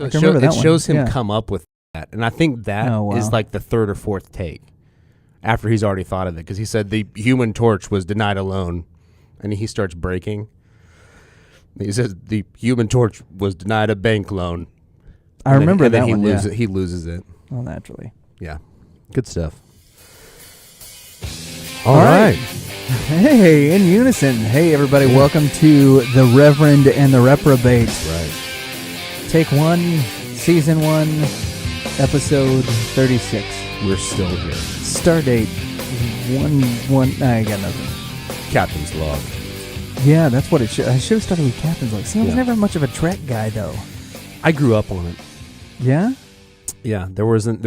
It shows him come up with that, and I think that is like the third or fourth take after he's already thought of it, because he said the Human Torch was denied a loan, and he starts breaking. He says the Human Torch was denied a bank loan. I remember that one. He loses it. Well, naturally. Yeah, good stuff. All right. Hey, in unison. Hey, everybody. Yeah. Welcome to the Reverend and the Reprobate. Right. Take 1, Season 1, Episode 36. We're still here. Stardate 1. I got nothing. Captain's log. Yeah, that's what it should. I should have started with Captain's log. See, I was never much of a Trek guy, though. I grew up on it. Yeah? Yeah, there wasn't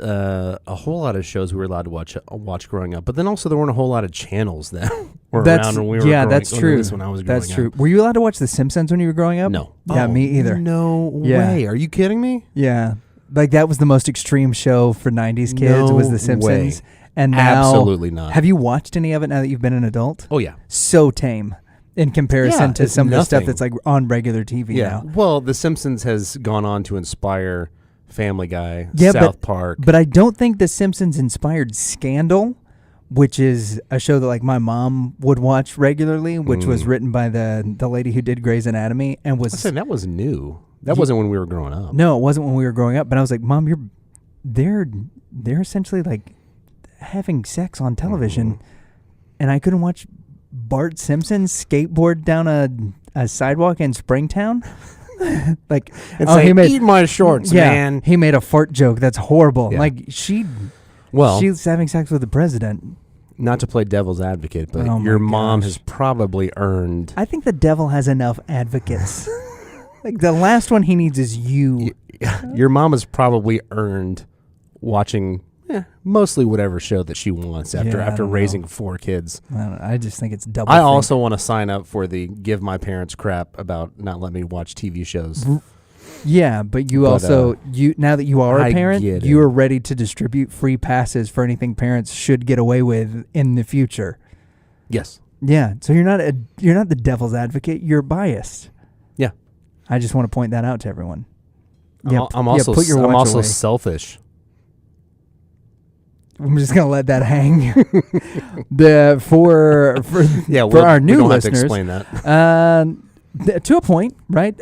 a whole lot of shows we were allowed to watch growing up, but then also there weren't a whole lot of channels that were around when we were growing up. Yeah, that's true. When I was growing up. That's true. Were you allowed to watch The Simpsons when you were growing up? No. Yeah, me either. No way. Are you kidding me? Yeah. Like, that was the most extreme show for 90s kids, was The Simpsons. Way. And now, absolutely not. Have you watched any of it now that you've been an adult? Oh, yeah. So tame in comparison to some of the stuff that's like on regular TV now. Well, The Simpsons has gone on to inspire Family Guy, South Park. But I don't think The Simpsons inspired Scandal, which is a show that like my mom would watch regularly, which was written by the lady who did Grey's Anatomy, and was. I said that was new. That wasn't when we were growing up. No, it wasn't when we were growing up. But I was like, Mom, they're essentially like having sex on television, and I couldn't watch Bart Simpson skateboard down a sidewalk in Springtown. Like, it's like, eat my shorts, man. He made a fart joke. That's horrible. Yeah. Like, she's having sex with the president. Not to play devil's advocate, but your mom has probably earned. I think the devil has enough advocates. Like, the last one he needs is you. Your mom has probably earned watching mostly whatever show that she wants after raising 4 kids. I just think it's double. I also want to sign up for the give my parents crap about not letting me watch TV shows. Yeah, but now that you are a parent, you are ready to distribute free passes for anything parents should get away with in the future. Yes. Yeah, so you're not the devil's advocate, you're biased. Yeah. I just want to point that out to everyone. I'm also selfish. I'm just gonna let that hang. For our new don't listeners, have to explain that. To a point, right?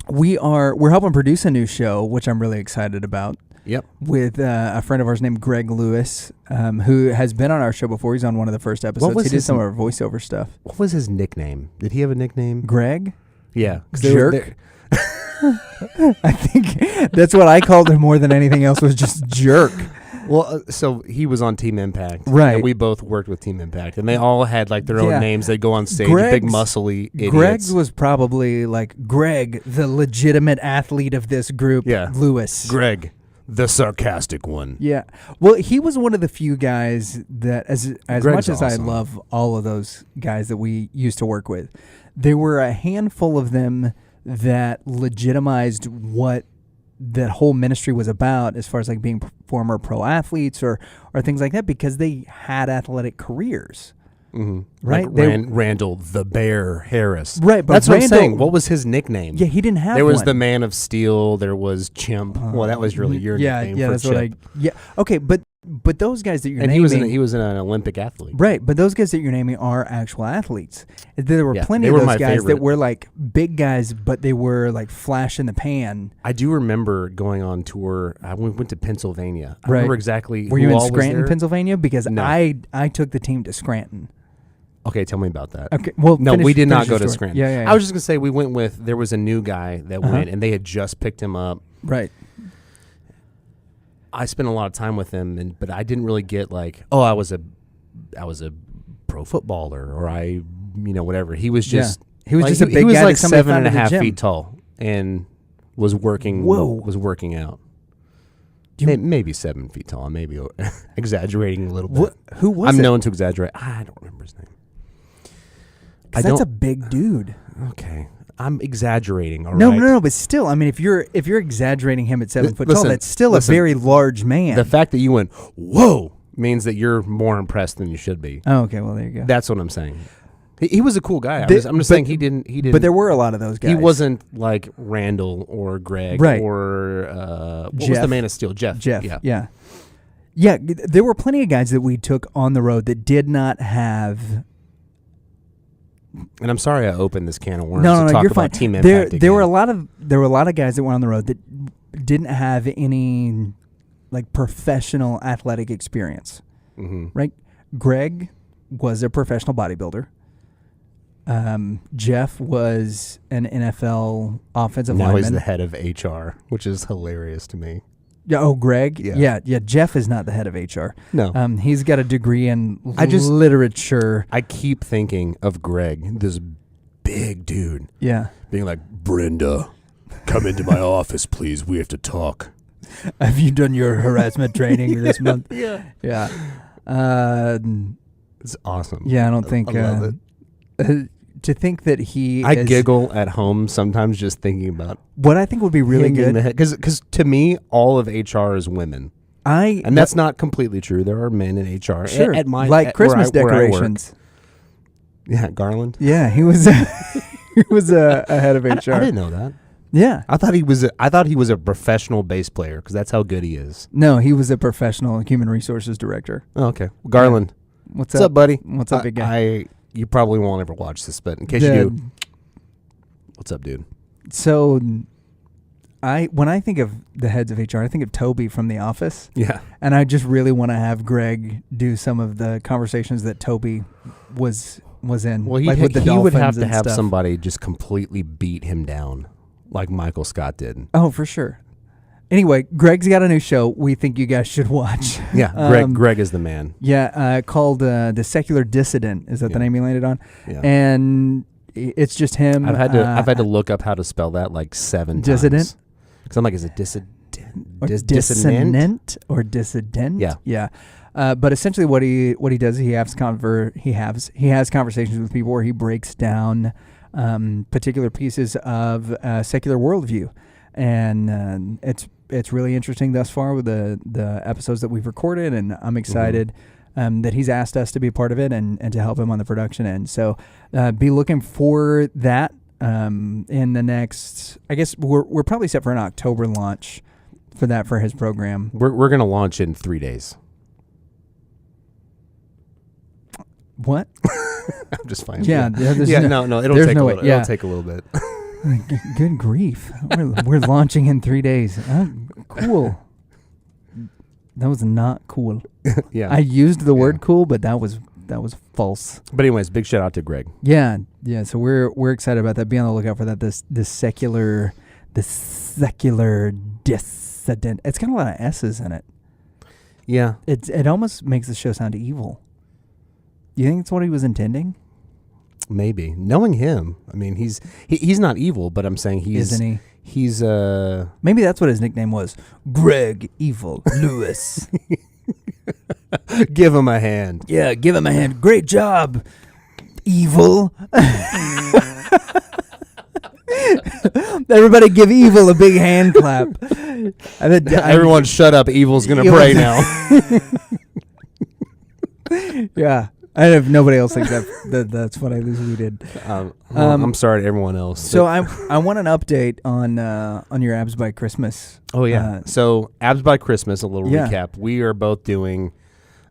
We're helping produce a new show, which I'm really excited about. Yep. With a friend of ours named Greg Lewis, who has been on our show before. He's on one of the first episodes. He did some of our voiceover stuff. What was his nickname? Did he have a nickname? Greg? Yeah. Jerk. I think that's what I called him more than anything else, was just Jerk. Well, so he was on Team Impact. Right. And we both worked with Team Impact. And they all had like their own names. They'd go on stage, big muscly idiots. Greg's was probably like Greg, the legitimate athlete of this group. Yeah. Lewis. Greg, the sarcastic one. Yeah. Well, he was one of the few guys that, as much as awesome. I love all of those guys that we used to work with, there were a handful of them that legitimized what that whole ministry was about, as far as like being former pro athletes or things like that, because they had athletic careers. Mm-hmm. Right? Like Randall the Bear Harris. Right. But that's what I'm saying. What was his nickname? Yeah, he didn't have There was one. the Man of Steel. There was Chimp. Well, that was really your nickname for that's Chip. Okay, but those guys that you're naming... And he was an Olympic athlete. Right, but those guys that you're naming are actual athletes. There were plenty of those guys that were like big guys, but they were like flash in the pan. I do remember going on tour. I went to Pennsylvania. I right. remember exactly Were who you in all Scranton, was there. Pennsylvania? Because No. I took the team to Scranton. Okay, tell me about that. Okay, well, no, we did not go to Scranton. Yeah. I was just going to say we went with, there was a new guy that went, and they had just picked him up. Right. I spent a lot of time with him, but I didn't really get like, oh, I was a pro footballer, or whatever. He was just he was just a big guy. He was like 7.5 feet tall and was working out. Maybe 7 feet tall. Maybe exaggerating a little bit. Who was I'm it? known to exaggerate. I don't remember his name. That's a big dude. Okay. I'm exaggerating, all right? No, but still, I mean, if you're exaggerating him at 7 foot tall, that's still a very large man. The fact that you went, whoa, means that you're more impressed than you should be. Oh, okay, well, there you go. That's what I'm saying. He was a cool guy. I'm just saying he didn't. But there were a lot of those guys. He wasn't like Randall or Greg or what was the Man of Steel? Jeff. Yeah. There were plenty of guys that we took on the road that did not have. And I'm sorry I opened this can of worms to talk you're about fine. Team Impact. There were a lot of guys that went on the road that didn't have any like professional athletic experience. Mm-hmm. Right? Greg was a professional bodybuilder. Jeff was an NFL offensive lineman. Now he's the head of HR, which is hilarious to me. Yeah. Oh, Greg. Yeah. Jeff is not the head of HR. No. He's got a degree in literature. I keep thinking of Greg, this big dude. Yeah. Being like, Brenda, come into my office, please. We have to talk. Have you done your harassment training this month? Yeah. Yeah. It's awesome. Yeah, I don't think. I love it. To think that I giggle at home sometimes just thinking about what I think would be really good. Because to me, all of HR is women. And that's not completely true. There are men in HR. Sure. Christmas decorations. Yeah, Garland. Yeah, he was. He was a head of HR. I didn't know that. Yeah, I thought he was a professional bass player because that's how good he is. No, he was a professional human resources director. Oh, okay, Garland. Yeah. What's up, buddy? What's up, big guy? You probably won't ever watch this, but in case you do, what's up, dude? So, when I think of the heads of HR, I think of Toby from The Office. Yeah, and I just really want to have Greg do some of the conversations that Toby was in. Well, he would have to have somebody just completely beat him down, like Michael Scott did. Oh, for sure. Anyway, Greg's got a new show we think you guys should watch. Yeah, Greg is the man. Yeah, called The Secular Dissident. Is that the name he landed on? Yeah. And it's just him. I've had to look up how to spell that like 7 dissident? times. Because I'm like, is it dissident? Dissonant or dissident? Yeah. But essentially what he does, he has conversations with people where he breaks down particular pieces of secular worldview. And it's really interesting thus far with the episodes that we've recorded, and I'm excited that he's asked us to be a part of it and to help him on the production end. So be looking for that in the next, I guess we're probably set for an October launch for his program. We're going to launch in 3 days. What? I'm just fine. Yeah. It'll take a little bit. Good grief. We're launching in 3 days. Cool. That was not cool. Yeah. I used the word cool, but that was false. But anyways, big shout out to Greg. Yeah. So we're excited about that. Be on the lookout for that. This secular dissident. It's got a lot of S's in it. Yeah. It almost makes the show sound evil. You think it's what he was intending? Maybe. Knowing him, I mean, he's not evil, but I'm saying isn't he? He's maybe that's what his nickname was. Greg Evil Lewis. Give him a hand. Yeah, give him a hand. Great job, Evil. Everybody give Evil a big hand clap. Everyone shut up. Evil's going to pray now. Yeah. I have nobody else thinks that's funny. At least we did. I'm sorry to everyone else. So I want an update on your Abs by Christmas. Oh yeah. So Abs by Christmas. A little recap. We are both doing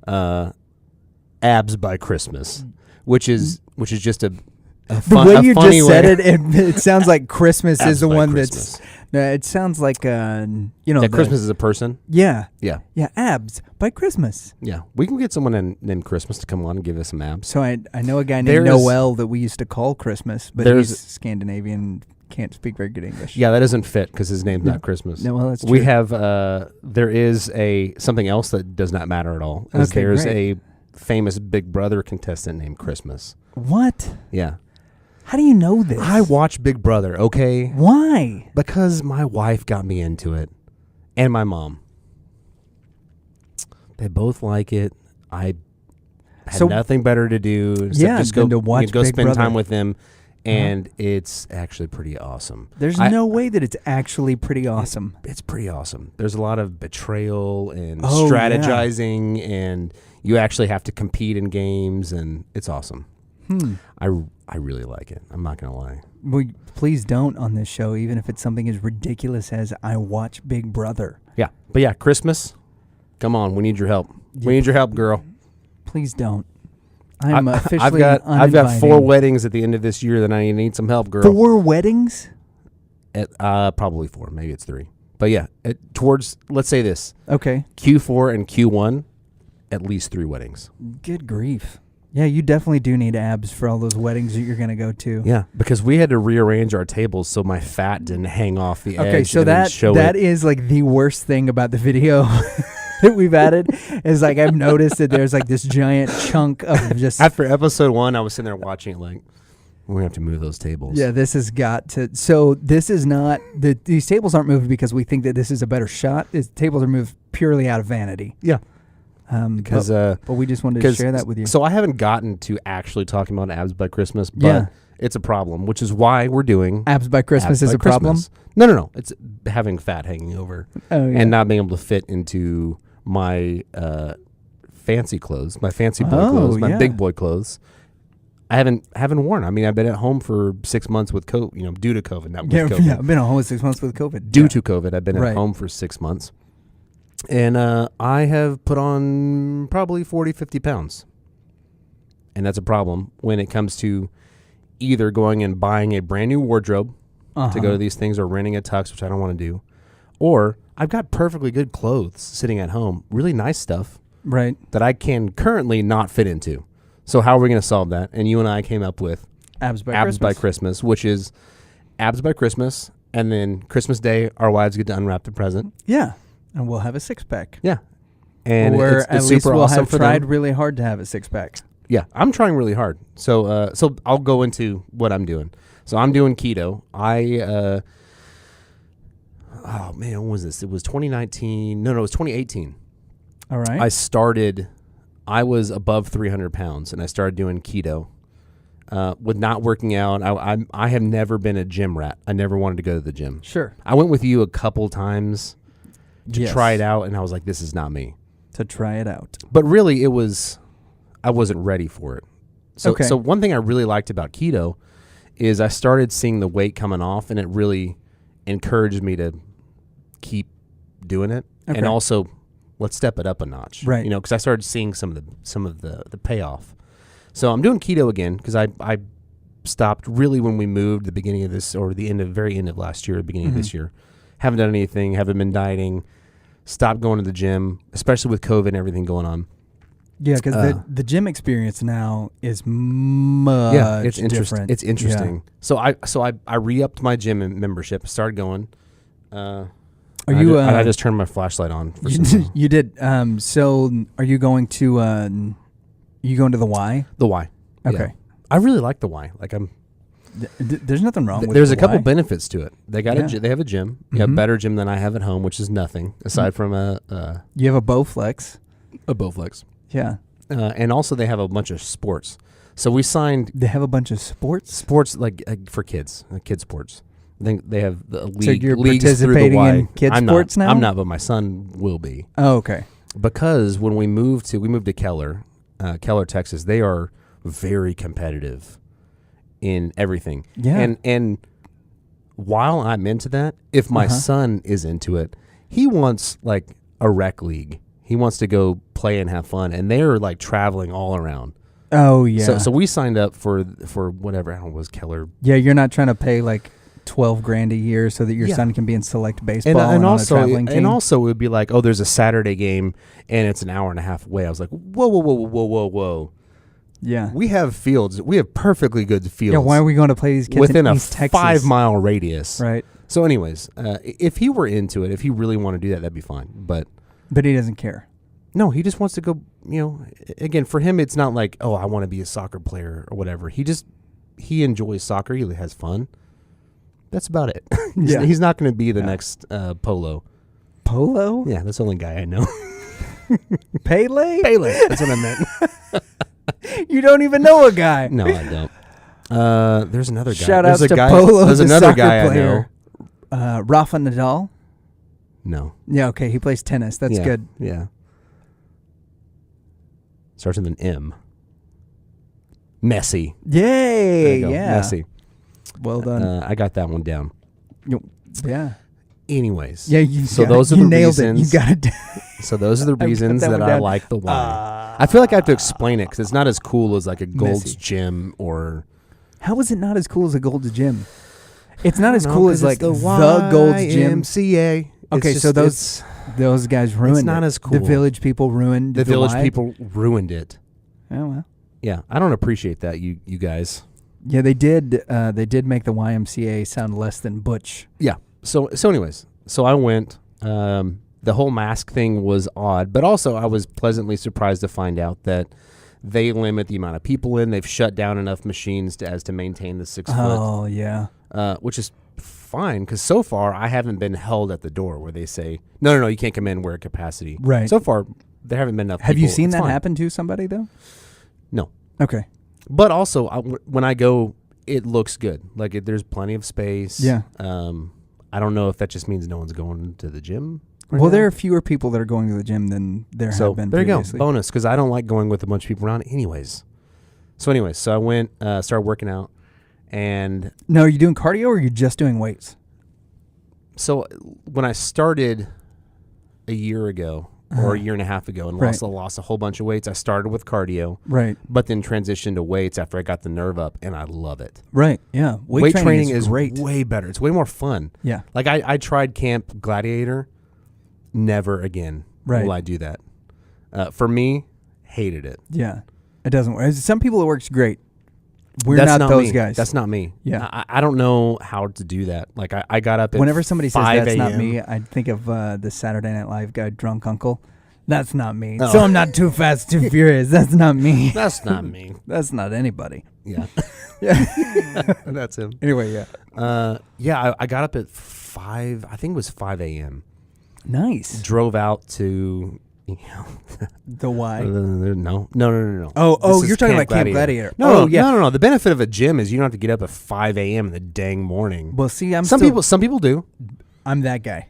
Abs by Christmas, which is just a fun, the way you just said way. it sounds like Christmas is the one Christmas. that's. It sounds like that Christmas is a person. Yeah. Abs by Christmas. Yeah, we can get someone named Christmas to come on and give us some abs. So I know a guy named Noel that we used to call Christmas, but he's Scandinavian, can't speak very good English. Yeah, that doesn't fit because his name's not Christmas. No, well, that's true. We have there is something else that does not matter at all. There's a famous Big Brother contestant named Christmas. What? Yeah. How do you know this? I watch Big Brother, okay? Why? Because my wife got me into it, and my mom. They both like it. I had nothing better to do except just go spend time with them, and it's actually pretty awesome. There's no way that it's actually pretty awesome. It's pretty awesome. There's a lot of betrayal and strategizing, and you actually have to compete in games, and it's awesome. I really like it. I'm not going to lie. Well, please don't on this show, even if it's something as ridiculous as I watch Big Brother. Yeah. But yeah, Christmas, come on. We need your help. We need your help, girl. Please don't. I'm officially I've got 4 weddings at the end of this year that I need some help, girl. 4 weddings? Probably 4. Maybe it's 3. But yeah, towards, let's say this. Okay. Q4 and Q1, at least 3 weddings. Good grief. Yeah, you definitely do need abs for all those weddings that you're going to go to. Yeah, because we had to rearrange our tables so my fat didn't hang off the edge. Okay, so that is like the worst thing about the video that we've added is like I've noticed that there's like this giant chunk of just... After episode 1, I was sitting there watching it like, we're going to have to move those tables. Yeah, this has got to... So this is not... These tables aren't moved because we think that this is a better shot. These tables are moved purely out of vanity. Yeah. But we just wanted to share that with you. So I haven't gotten to actually talking about abs by Christmas, but it's a problem, which is why we're doing... Abs by Christmas is a problem? No. It's having fat hanging over and not being able to fit into my fancy clothes, my fancy boy clothes, my big boy clothes. I haven't worn. I mean, I've been at home for 6 months with COVID, due to COVID, not with COVID. Yeah, I've been at home 6 months with COVID. Due to COVID, I've been at home for 6 months. And I have put on probably 40, 50 pounds. And that's a problem when it comes to either going and buying a brand new wardrobe to go to these things or renting a tux, which I don't want to do. Or I've got perfectly good clothes sitting at home, really nice stuff that I can currently not fit into. So how are we going to solve that? And you and I came up with Abs by Christmas, which is abs by Christmas. And then Christmas Day, our wives get to unwrap the present. Yeah. And we'll have a 6-pack. Yeah. And or it's at least super we'll awesome have tried really hard to have a 6-pack. Yeah. I'm trying really hard. So I'll go into what I'm doing. So I'm doing keto. Oh man, when was this? It was 2019. No, it was 2018. All right. I was above 300 pounds, and I started doing keto. With not working out, I have never been a gym rat. I never wanted to go to the gym. Sure. I went with you a couple times to try it out, and I was like, this is not me. To try it out. But really, I wasn't ready for it. So one thing I really liked about keto is I started seeing the weight coming off, and it really encouraged me to keep doing it. And also, let's step it up a notch. Right. Because I started seeing some of the payoff. So I'm doing keto again because I stopped really when we moved the beginning of this or the very end of last year, the beginning of this year. Haven't done anything, haven't been dieting, stopped going to the gym, especially with COVID and everything going on. Yeah, because the gym experience now is much it's different. It's interesting. Yeah. So I re-upped my gym membership, started going. I just turned my flashlight on. For you did. So are you going to? You going to the Y? The Y. Okay. Yeah. I really like the Y. Like there's nothing wrong with there's a Y. couple benefits to it. They got they have a gym. You have a better gym than I have at home, which is nothing aside from you have a Bowflex. A Bowflex. Yeah. And also they have a bunch of sports. So we signed. They have a bunch of sports? Sports like for kids, kid sports. I think they have the league. So you're leagues participating through the Y. in kids sports now? I'm not, but my son will be. Oh, okay. Because when we moved to Keller, Texas, they are very competitive in everything. Yeah. And while I'm into that, if my son is into it, he wants like a rec league. He wants to go play and have fun, and they're like traveling all around. Oh yeah. So we signed up for whatever, I don't know, was Keller. Yeah, you're not trying to pay like $12,000 a year so that your son can be in select baseball and also on a traveling team. And also it would be like, oh, there's a Saturday game and it's an hour and a half away. I was like, whoa. Yeah. We have fields. We have perfectly good fields. Yeah, why are we going to play these kids within in a East Texas? 5-mile radius? Right. So anyways, if he were into it, if he really wanted to do that, that'd be fine. But he doesn't care. No, he just wants to go, again, for him, it's not like, oh, I want to be a soccer player or whatever. He enjoys soccer. He has fun. That's about it. He's not going to be the next Polo. Polo? Yeah, that's the only guy I know. Pele? That's what I meant. You don't even know a guy. No, I don't. There's another guy. Shout out to Polo, there's the another soccer guy player. I know. Rafa Nadal? No. Yeah, okay. He plays tennis. That's good. Yeah. Starts with an M. Messy. Yay! Yeah. Messy. Well done. I got that one down. Yeah. Anyways. Yeah. Those are the reasons. You got it. So those are the reasons that I like the Y. I feel like I have to explain it because it's not as cool as like a Gold's Gym or. How is it not as cool as a Gold's Gym? It's not as cool as like the Gold's Gym. YMCA. Okay, so those guys ruined it. It's not as cool. The Village people ruined the Village people ruined it. Oh well. Yeah, I don't appreciate that, you guys. Yeah, they did. They did make the YMCA sound less than butch. Yeah. So anyways, I went. The whole mask thing was odd, but also I was pleasantly surprised to find out that they limit the amount of people in. They've shut down enough machines to maintain the 6 foot. Oh yeah. Which is fine because so far I haven't been held at the door where they say no, you can't come in. We're at capacity. Right. So far there haven't been enough. Have people. you seen that happen to somebody though? No. Okay. But also when I go, it looks good. Like there's plenty of space. Yeah. I don't know if that just means no one's going to the gym. Well, there are fewer people that are going to the gym than there have been there previously. You go. Bonus, because I don't like going with a bunch of people around anyways. So I went, started working out, and... No, are you doing cardio or are you just doing weights? So when I started a year ago, or a year and a half ago, and lost a whole bunch of weights, I started with cardio. Right. But then transitioned to weights after I got the nerve up, and I love it. Right, yeah. Weight training is great. Way better. It's way more fun. Yeah. Like I tried Camp Gladiator. Never again will I do that. For me, hated it. Yeah, it doesn't work. Some people it works great. That's not those guys. That's not me. Yeah, I don't know how to do that. Like I got up at whenever somebody says that's not a.m. me, I think of the Saturday Night Live guy, Drunk Uncle. That's not me. Oh. So I'm not too fast, too furious. That's not me. That's not me. That's not anybody. Yeah. Yeah. That's him. Anyway, yeah. I got up at 5. I think it was 5 a.m. Nice. Drove out to, the Y. No. Oh, you're talking about Camp Gladiator. No. The benefit of a gym is you don't have to get up at 5 a.m. in the dang morning. Well, see, some people do. I'm that guy.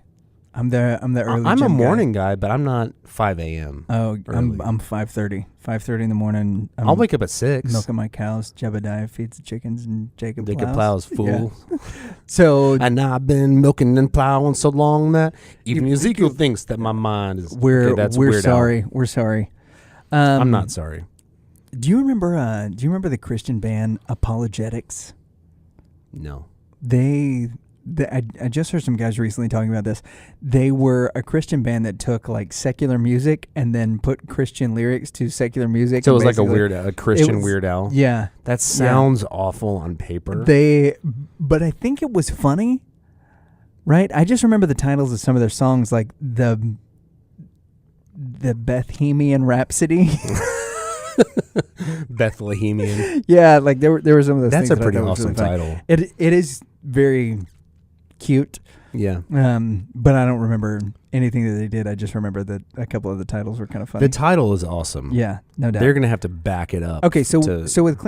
I'm the early. I'm gym a morning guy, but I'm not 5 a.m. Oh, early. I'm 5:30. 5:30 in the morning. I'll wake up at 6. Milking my cows. Jebediah feeds the chickens, and Jacob plows. Fool. Yeah. So and I've been milking and plowing so long that even Ezekiel thinks that my mind is. We're sorry. We're sorry. I'm not sorry. Do you remember the Christian band Apologetics? No. I just heard some guys recently talking about this. They were a Christian band that took like secular music and then put Christian lyrics to secular music. So it was like a Christian Weird Al. Yeah. That sounds awful on paper. But I think it was funny, right? I just remember the titles of some of their songs, like the Bohemian Rhapsody. Bethlehemian. Yeah, like there were some of those. That's things a pretty awesome title. It is very cute. Yeah. But I don't remember anything that they did. I just remember that a couple of the titles were kind of funny. The title is awesome. Yeah, no doubt. They're gonna have to back it up. Okay, so with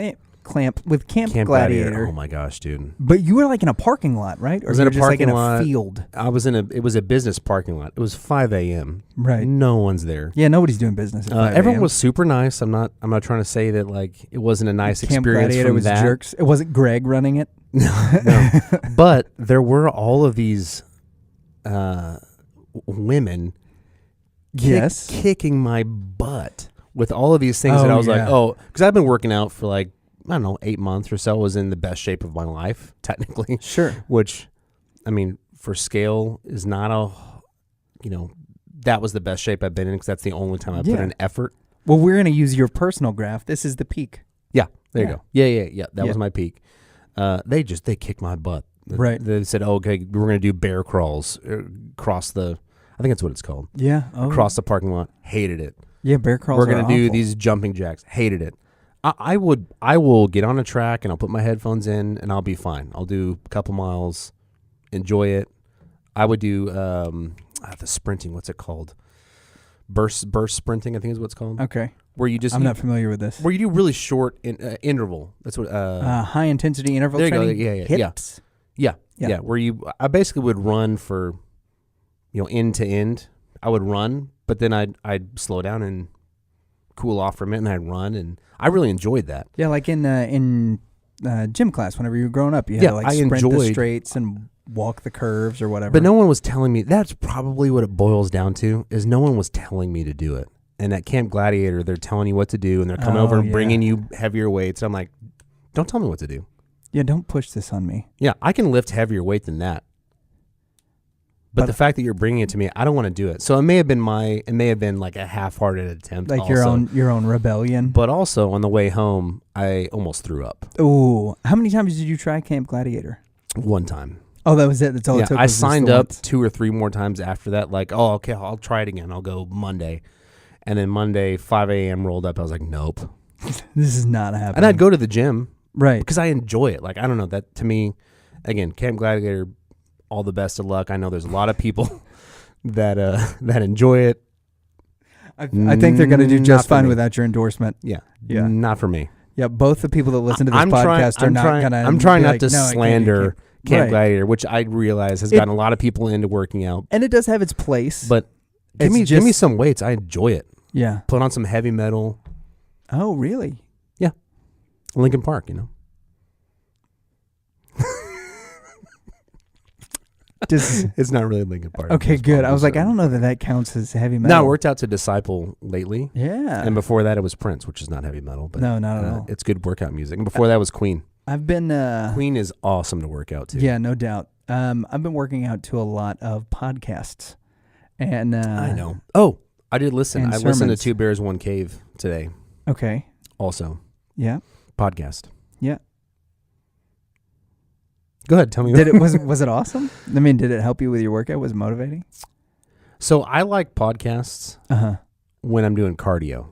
Camp Gladiator. Oh my gosh, dude! But you were like in a parking lot, right? Or was in a parking lot. In a field. It was a business parking lot. It was 5 a.m. Right. No one's there. Yeah, nobody's doing business at 5 everyone was super nice. I'm not trying to say that like it wasn't a nice Camp experience Gladiator from was that. Jerks. It wasn't Greg running it. No. But there were all of these women kicking my butt with all of these things that I was like, because I've been working out for like, I don't know, 8 months or so. I was in the best shape of my life, technically. Sure. Which, I mean, for scale is not that was the best shape I've been in because that's the only time I put in effort. Well, we're going to use your personal graph. This is the peak. Yeah, there you go. Yeah. That was my peak. They kicked my butt. Right. They said, okay, we're going to do bear crawls across I think that's what it's called. Yeah. Across the parking lot. Hated it. Yeah, bear crawls We're going to do these jumping jacks. Hated it. I will get on a track and I'll put my headphones in and I'll be fine. I'll do a couple miles, enjoy it. I would do the sprinting. What's it called? Burst sprinting, I think is what it's called. Okay. Where you just I'm not familiar with this. Where you do really short interval. That's what high intensity interval there training. You go. Yeah. Hips. Yeah. Where I basically would run for end to end. I would run, but then I'd slow down and cool off for a minute, and I'd run, and I really enjoyed that. Yeah, like in gym class, whenever you were growing up, you had to like sprint the straights and walk the curves or whatever. But no one was telling me. That's probably what it boils down to, is no one was telling me to do it. And at Camp Gladiator, they're telling you what to do, and they're coming over and bringing you heavier weights. I'm like, don't tell me what to do. Yeah, don't push this on me. Yeah, I can lift heavier weight than that. But the fact that you're bringing it to me, I don't want to do it. So it may have been like a half-hearted attempt. Like your own rebellion. But also on the way home, I almost threw up. Ooh, how many times did you try Camp Gladiator? One time. Oh, that was it. That's all it took. I signed up 2 or 3 more times after that. Like, oh, okay, I'll try it again. I'll go Monday. And then Monday, 5 a.m. rolled up. I was like, nope. This is not happening. And I'd go to the gym. Right. Because I enjoy it. Like, I don't know. That, to me, again, Camp Gladiator, all the best of luck. I know there's a lot of people that enjoy it. I think they're going to do just fine without your endorsement. Yeah. Not for me. Yeah, both the people that listen to this podcast are not going to... I'm trying not to slander Camp Gladiator, which I realize has gotten a lot of people into working out. And it does have its place. But give me some weights. I enjoy it. Yeah. Put on some heavy metal. Oh, really? Yeah. Linkin Park, you know. It's not really Linkin Park. Okay, good. I was like, I don't know that counts as heavy metal. No, I worked out to Disciple lately. Yeah. And before that, it was Prince, which is not heavy metal. But no, not at all. It's good workout music. And before that was Queen. I've been... Queen is awesome to work out to. Yeah, no doubt. I've been working out to a lot of podcasts. And I know. Oh, I did listen. I listened to 2 Bears, 1 Cave today. Okay. Also. Yeah. Podcast. Yeah. Go ahead, tell me. Was it awesome? I mean, did it help you with your workout? Was it motivating? So I like podcasts when I'm doing cardio.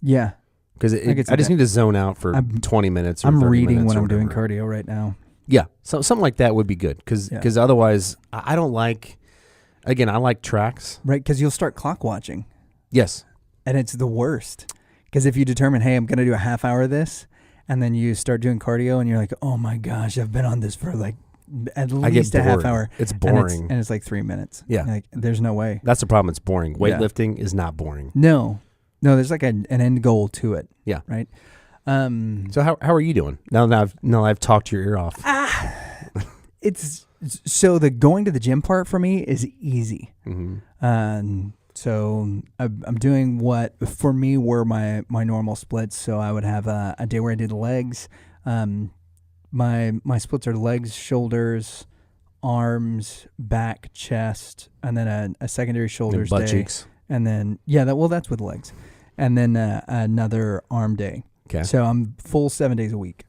Yeah. Because I just need to zone out for 20 minutes or 30 minutes. I'm reading when I'm doing cardio right now. Yeah. So something like that would be good. Because otherwise, I don't like... Again, I like tracks. Right, because you'll start clock watching. Yes. And it's the worst. Because if you determine, hey, I'm going to do a half hour of this, and then you start doing cardio, and you're like, oh my gosh, I've been on this for like at least a half hour. It's boring. And it's like 3 minutes. Yeah. Like, there's no way. That's the problem. It's boring. Weightlifting is not boring. No, there's like an end goal to it. Yeah. Right? So how are you doing? Now that I've talked your ear off. So the going to the gym part for me is easy. Mm-hmm. So I'm doing what for me were my normal splits. So I would have a day where I did legs. My splits are legs, shoulders, arms, back, chest, and then a secondary shoulders butt day. Cheeks. And then that's with legs. And then another arm day. Okay. So I'm full 7 days a week,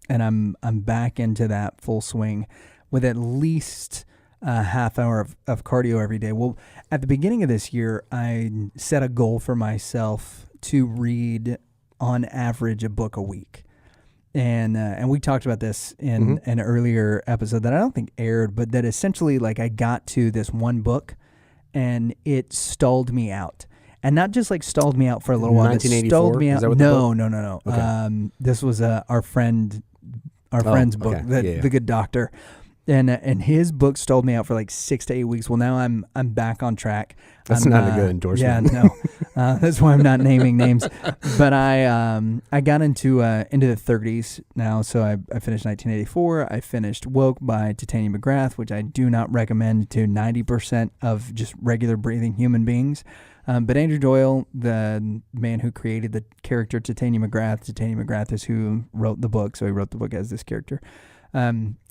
and I'm back into that full swing with at least a half hour of cardio every day. Well, at the beginning of this year, I set a goal for myself to read on average a book a week. And we talked about this in an earlier episode that I don't think aired, but that essentially like I got to this one book and it stalled me out. And not just like stalled me out for a little while. 1984? Stalled me out. Is that what No. Okay. This was our friend's book, okay. The Good Doctor. And his book stalled me out for like 6 to 8 weeks. Well, now I'm back on track. That's not a good endorsement. Yeah, no. That's why I'm not naming names. But I got into the 30s now. So I finished 1984. I finished Woke by Titania McGrath, which I do not recommend to 90% of just regular breathing human beings. But Andrew Doyle, the man who created the character Titania McGrath is who wrote the book. So he wrote the book as this character.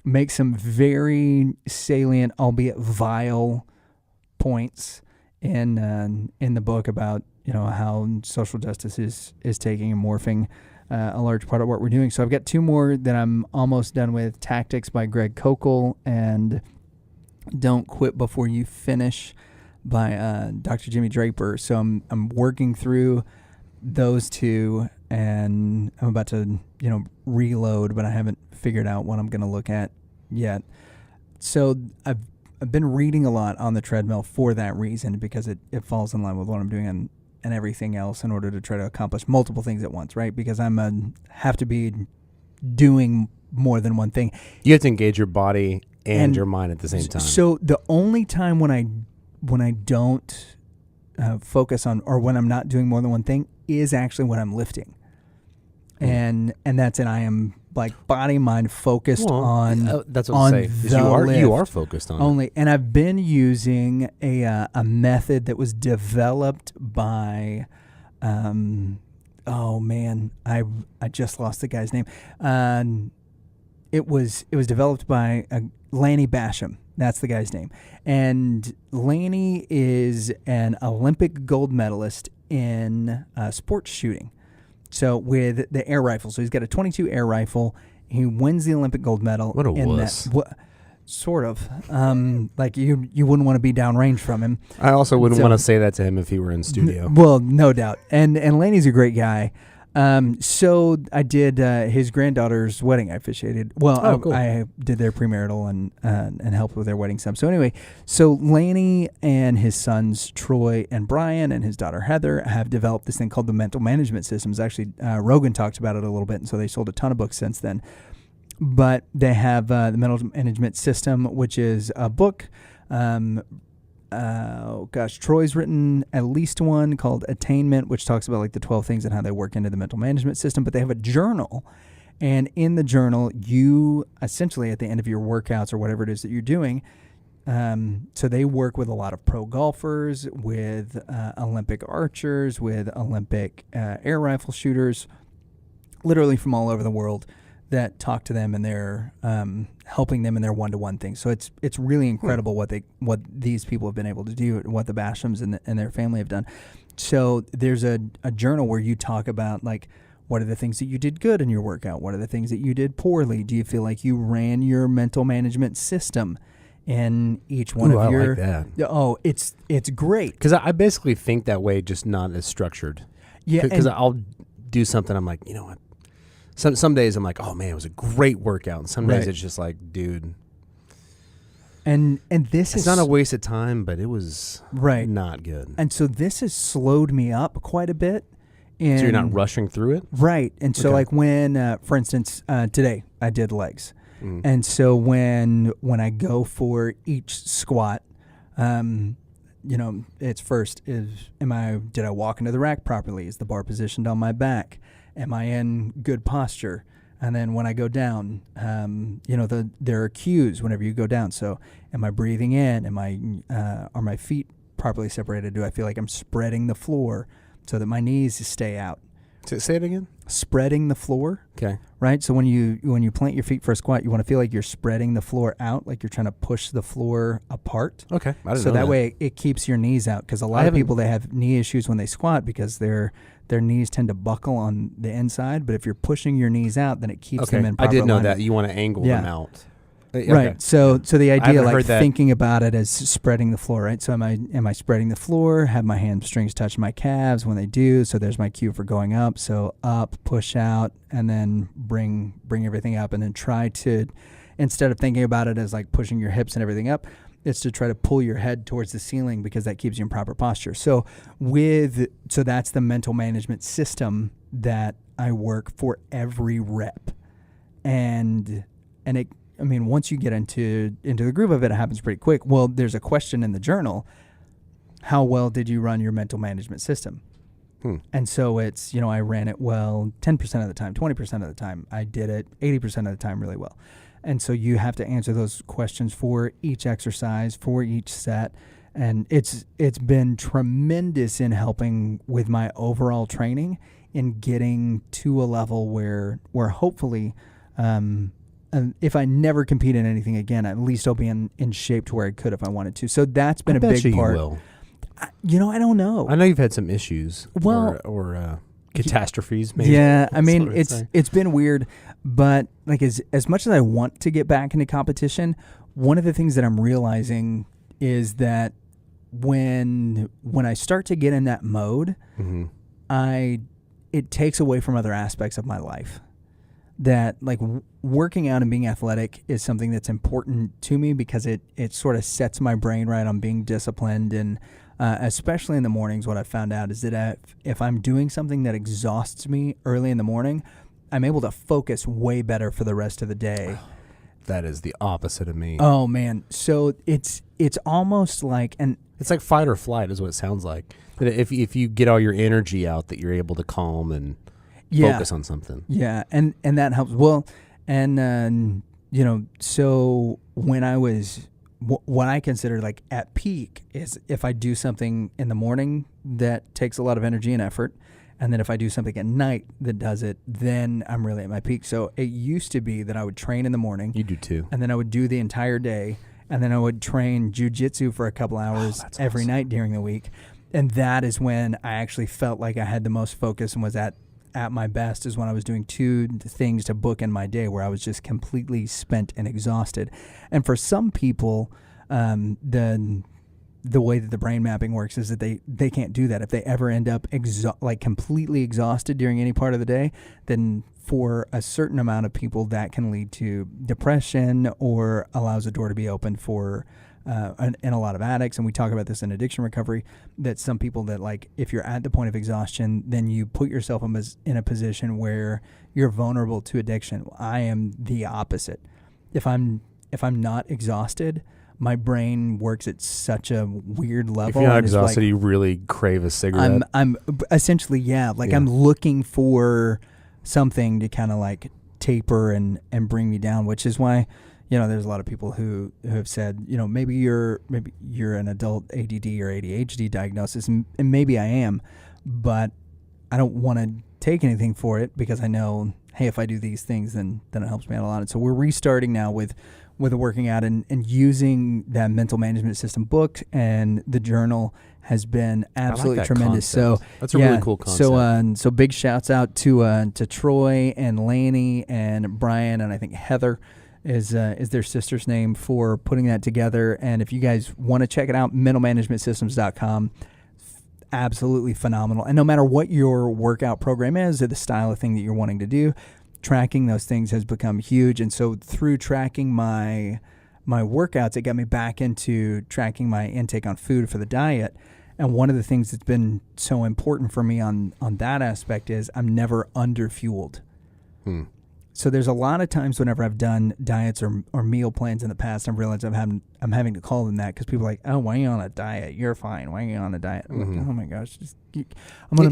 Make some very salient, albeit vile, points in the book about how social justice is taking and morphing a large part of what we're doing. So I've got 2 more that I'm almost done with: Tactics by Greg Kokel and Don't Quit Before You Finish by Dr. Jimmy Draper. So I'm working through those 2, and I'm about to reload, but I haven't figured out what I'm going to look at yet. So I've been reading a lot on the treadmill for that reason, because it falls in line with what I'm doing and everything else in order to try to accomplish multiple things at once, right? Because have to be doing more than one thing. You have to engage your body and your mind at the same time. So the only time when I don't focus on, or when I'm not doing more than one thing, is actually what I'm lifting. And that's it. I am like body, mind focused on that's what I'm saying. You are focused on only. it. And I've been using a method that was developed by, oh man, I just lost the guy's name. It was developed by Lanny Basham. That's the guy's name. And Lanny is an Olympic gold medalist in sports shooting. So with the air rifle. So he's got a .22 air rifle. He wins the Olympic gold medal. What a wuss. Sort of. Like you wouldn't want to be downrange from him. I also wouldn't want to say that to him if he were in studio. Well, no doubt. And Lanny's a great guy. So I did his granddaughter's wedding. I officiated. Well, cool. I did their premarital and helped with their wedding some. So anyway, so Lanny and his sons Troy and Brian and his daughter Heather have developed this thing called the mental management systems. Actually, Rogan talked about it a little bit, and so they sold a ton of books since then. But they have the mental management system, which is a book. Troy's written at least one called Attainment, which talks about like the 12 things and how they work into the mental management system. But they have a journal, and in the journal, you essentially at the end of your workouts or whatever it is that you're doing, so they work with a lot of pro golfers, with Olympic archers, with Olympic air rifle shooters, literally from all over the world, that talk to them, and they're helping them in their one-to-one things. So it's really incredible what these people have been able to do, what the Bashams and their family have done. So there's a journal where you talk about like, what are the things that you did good in your workout? What are the things that you did poorly? Do you feel like you ran your mental management system in each one of your? I like that. Oh, it's great. Because I basically think that way, just not as structured. Yeah, because I'll do something. I'm like, you know what? Some days I'm like, oh man, it was a great workout, and some days it's just like, dude. And this it's not a waste of time, but it was not good. And so this has slowed me up quite a bit. So you're not rushing through it, right? And so like when, for instance, today I did legs, and so when I go for each squat, it's first did I walk into the rack properly? Is the bar positioned on my back? Am I in good posture? And then when I go down, there are cues whenever you go down. So am I breathing in? Are my feet properly separated? Do I feel like I'm spreading the floor so that my knees stay out? Say it again. Spreading the floor. Okay. Right? So when you plant your feet for a squat, you want to feel like you're spreading the floor out, like you're trying to push the floor apart. Okay. I didn't know so that way it keeps your knees out, because a lot of people, they have knee issues when they squat because their knees tend to buckle on the inside. But if you're pushing your knees out, then it keeps them in proper I did know alignment. that. You want to angle them out. Okay. Right. So the idea, like thinking about it as spreading the floor, right? So am I spreading the floor? Have my hamstrings touch my calves when they do? So there's my cue for going up. So up, push out, and then bring everything up, and then try to, instead of thinking about it as like pushing your hips and everything up, it's to try to pull your head towards the ceiling, because that keeps you in proper posture. So that's the mental management system that I work for every rep, and it. I mean, once you get into the groove of it, it happens pretty quick. Well, there's a question in the journal: how well did you run your mental management system? And so it's, I ran it well 10% of the time, 20% of the time. I did it 80% of the time really well. And so you have to answer those questions for each exercise, for each set. And it's been tremendous in helping with my overall training, in getting to a level where hopefully, if I never compete in anything again, at least I'll be in shape to where I could if I wanted to. So that's been a big part. You will. I don't know. I know you've had some issues. Well, or catastrophes, maybe. Yeah, I mean, it's been weird, but like as much as I want to get back into competition, one of the things that I'm realizing is that when I start to get in that mode, it takes away from other aspects of my life. That like working out and being athletic is something that's important to me, because it sort of sets my brain right on being disciplined. And especially in the mornings, what I've found out is that if I'm doing something that exhausts me early in the morning, I'm able to focus way better for the rest of the day. That is the opposite of me. Oh man. So it's almost like, and it's like fight or flight is what it sounds like. That if you get all your energy out, that you're able to calm and focus on something. Yeah, and that helps. Well, and so when I was, what I consider like at peak is if I do something in the morning that takes a lot of energy and effort, and then if I do something at night that does it, then I'm really at my peak. So it used to be that I would train in the morning. You do too. And then I would do the entire day, and then I would train jujitsu for a couple hours every night during the week. And that is when I actually felt like I had the most focus and was at my best, is when I was doing 2 things to bookend my day where I was just completely spent and exhausted. And for some people, the way that the brain mapping works is that they can't do that. If they ever end up completely exhausted during any part of the day, then for a certain amount of people that can lead to depression or allows a door to be opened for and a lot of addicts. And we talk about this in addiction recovery, that some people that like, if you're at the point of exhaustion, then you put yourself in a position where you're vulnerable to addiction. I am the opposite. If I'm not exhausted, my brain works at such a weird level. If you're not exhausted, you really crave a cigarette. I'm essentially, I'm looking for something to kind of like taper and bring me down, which is why, there's a lot of people who have said, maybe you're an adult ADD or ADHD diagnosis, and maybe I am, but I don't want to take anything for it because I know, hey, if I do these things, then it helps me out a lot. And so we're restarting now with working out and using that mental management system book, and the journal has been absolutely tremendous. Concept. So that's a really cool concept. So big shouts out to Troy and Laney and Brian, and I think Heather is their sister's name, for putting that together. And if you guys want to check it out, mentalmanagementsystems.com. Absolutely phenomenal. And no matter what your workout program is or the style of thing that you're wanting to do, tracking those things has become huge. And so through tracking my workouts, it got me back into tracking my intake on food for the diet. And one of the things that's been so important for me on that aspect is I'm never underfueled. So there's a lot of times whenever I've done diets or meal plans in the past, I've realized I'm having to call them that because people are like, oh, why are you on a diet? You're fine. Why are you on a diet? I'm like, oh my gosh, I'm on a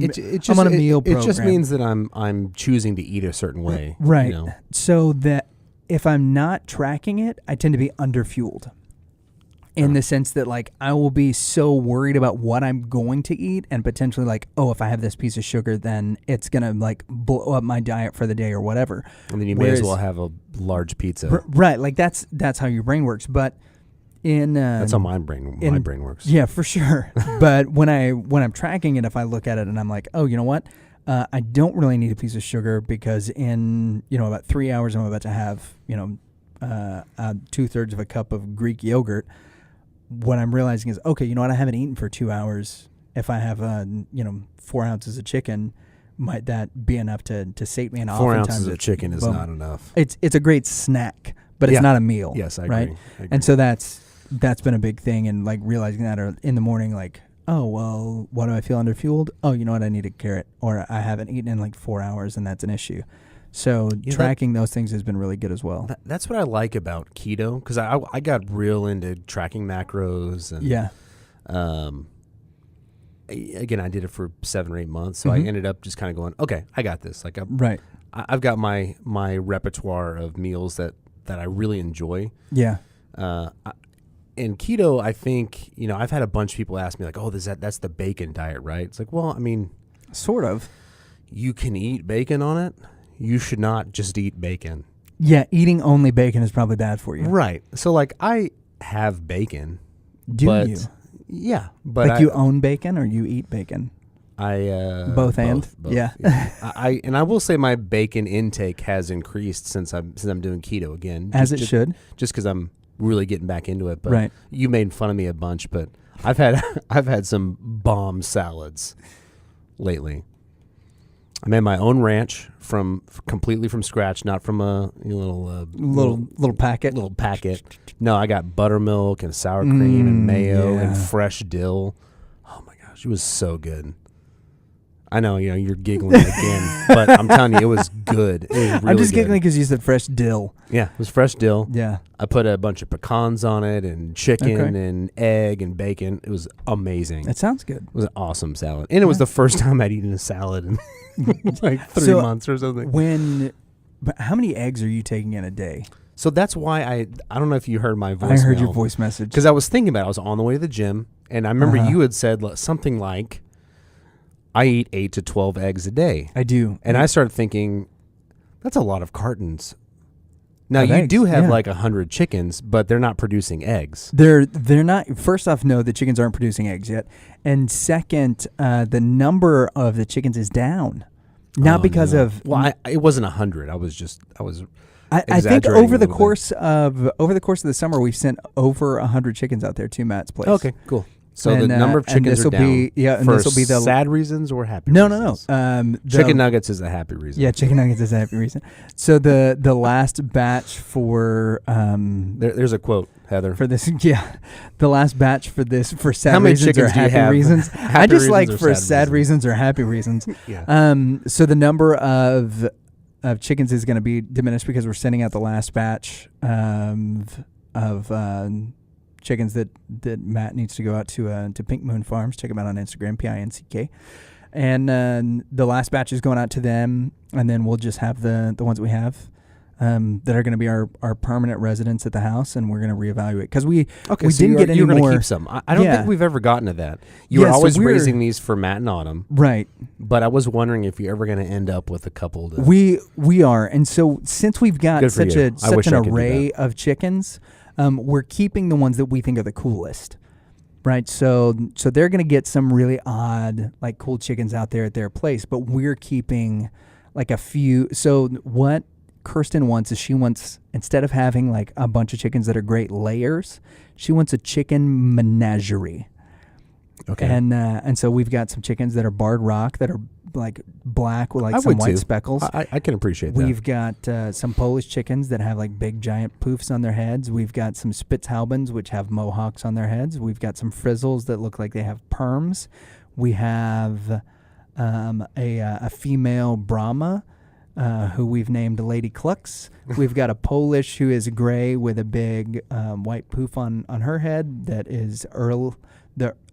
meal program. It just means that I'm choosing to eat a certain way. Right. So that if I'm not tracking it, I tend to be underfueled. In the sense that, like, I will be so worried about what I'm going to eat and potentially, like, oh, if I have this piece of sugar, then it's going to, like, blow up my diet for the day or whatever. And then you may as well have a large pizza. Right. Like, that's how your brain works. But that's how my brain works. Yeah, for sure. But when I'm tracking it, if I look at it and I'm like, oh, you know what? I don't really need a piece of sugar because in, about 3 hours, I'm about to have, 2/3 of a cup of Greek yogurt. What I'm realizing is, okay, you know what? I haven't eaten for 2 hours. If I have, 4 ounces of chicken, might that be enough to sate me? And 4 ounces of chicken is not enough. It's a great snack, but it's not a meal. Yes, I agree. And so that's been a big thing, and like realizing that, or in the morning, like, oh, well, why do I feel underfueled? Oh, you know what? I need a carrot, or I haven't eaten in like 4 hours, and that's an issue. So tracking those things has been really good as well. That's what I like about keto, because I got real into tracking macros. And again, I did it for 7 or 8 months, so I ended up just kind of going, okay, I got this. Like, I've got my repertoire of meals that I really enjoy. Yeah. In keto, I think, I've had a bunch of people ask me, like, oh, that's the bacon diet, right? It's like, well, I mean, sort of. You can eat bacon on it. You should not just eat bacon. Yeah, eating only bacon is probably bad for you. Right. So, like, I have bacon. Do you? Yeah. But like, you own bacon or you eat bacon? Both. Yeah. I will say my bacon intake has increased since I'm doing keto again. As it should. Just because I'm really getting back into it. But you made fun of me a bunch, but I've had some bomb salads lately. I made my own ranch completely from scratch, not from a little packet. Little packet. No, I got buttermilk and sour cream and mayo and fresh dill. Oh my gosh, it was so good. I know, you're giggling again, but I'm telling you, it was good. It was really I'm just good. giggling because you said fresh dill. Yeah, it was fresh dill. Yeah. I put a bunch of pecans on it and chicken and egg and bacon. It was amazing. That sounds good. It was an awesome salad. And it was the first time I'd eaten a salad in like 3 months or something. But how many eggs are you taking in a day? So that's why I don't know if you heard my voice. I heard your voice message. Because I was thinking about it. I was on the way to the gym, and I remember you had said something like, I eat 8 to 12 eggs a day. I do. And I started thinking, that's a lot of cartons. Now, you do have like 100 chickens, but they're not producing eggs. They're not. First off, no, the chickens aren't producing eggs yet. And second, the number of the chickens is down. Not because of... Well, it wasn't 100. I think over the course of the summer, we've sent over 100 chickens out there to Matt's place. Okay, cool. So the number of chickens are down. And for this will be the sad reasons or happy reasons? No. Chicken nuggets is a happy reason. Yeah, chicken nuggets is a happy reason. So the last batch for there's a quote, Heather, for this. Yeah, the last batch for sad reasons or happy reasons. I just like for sad reasons or happy reasons. Yeah. So the number of chickens is going to be diminished because we're sending out the last batch of chickens that Matt needs to go out to Pink Moon Farms. Check them out on Instagram, PINCK. And the last batch is going out to them, and then we'll just have the ones we have that are going to be our permanent residents at the house, and we're going to reevaluate. Because we didn't get any more. You're going to keep some. I don't think we've ever gotten to that. You were always raising these for Matt and Autumn. Right. But I was wondering if you're ever going to end up with a couple. We are. And so since we've got such an array of chickens, we're keeping the ones that we think are the coolest, right? So they're going to get some really odd, like cool chickens out there at their place, but we're keeping like a few. So what Kirsten wants is instead of having like a bunch of chickens that are great layers, she wants a chicken menagerie. Okay. And so we've got some chickens that are barred rock that are like black with like some white speckles. I can appreciate that. We've got some Polish chickens that have like big giant poofs on their heads. We've got some Spitzhaubens which have mohawks on their heads. We've got some Frizzles that look like they have perms. We have a female Brahma who we've named Lady Clucks. We've got a Polish who is gray with a big white poof on her head that is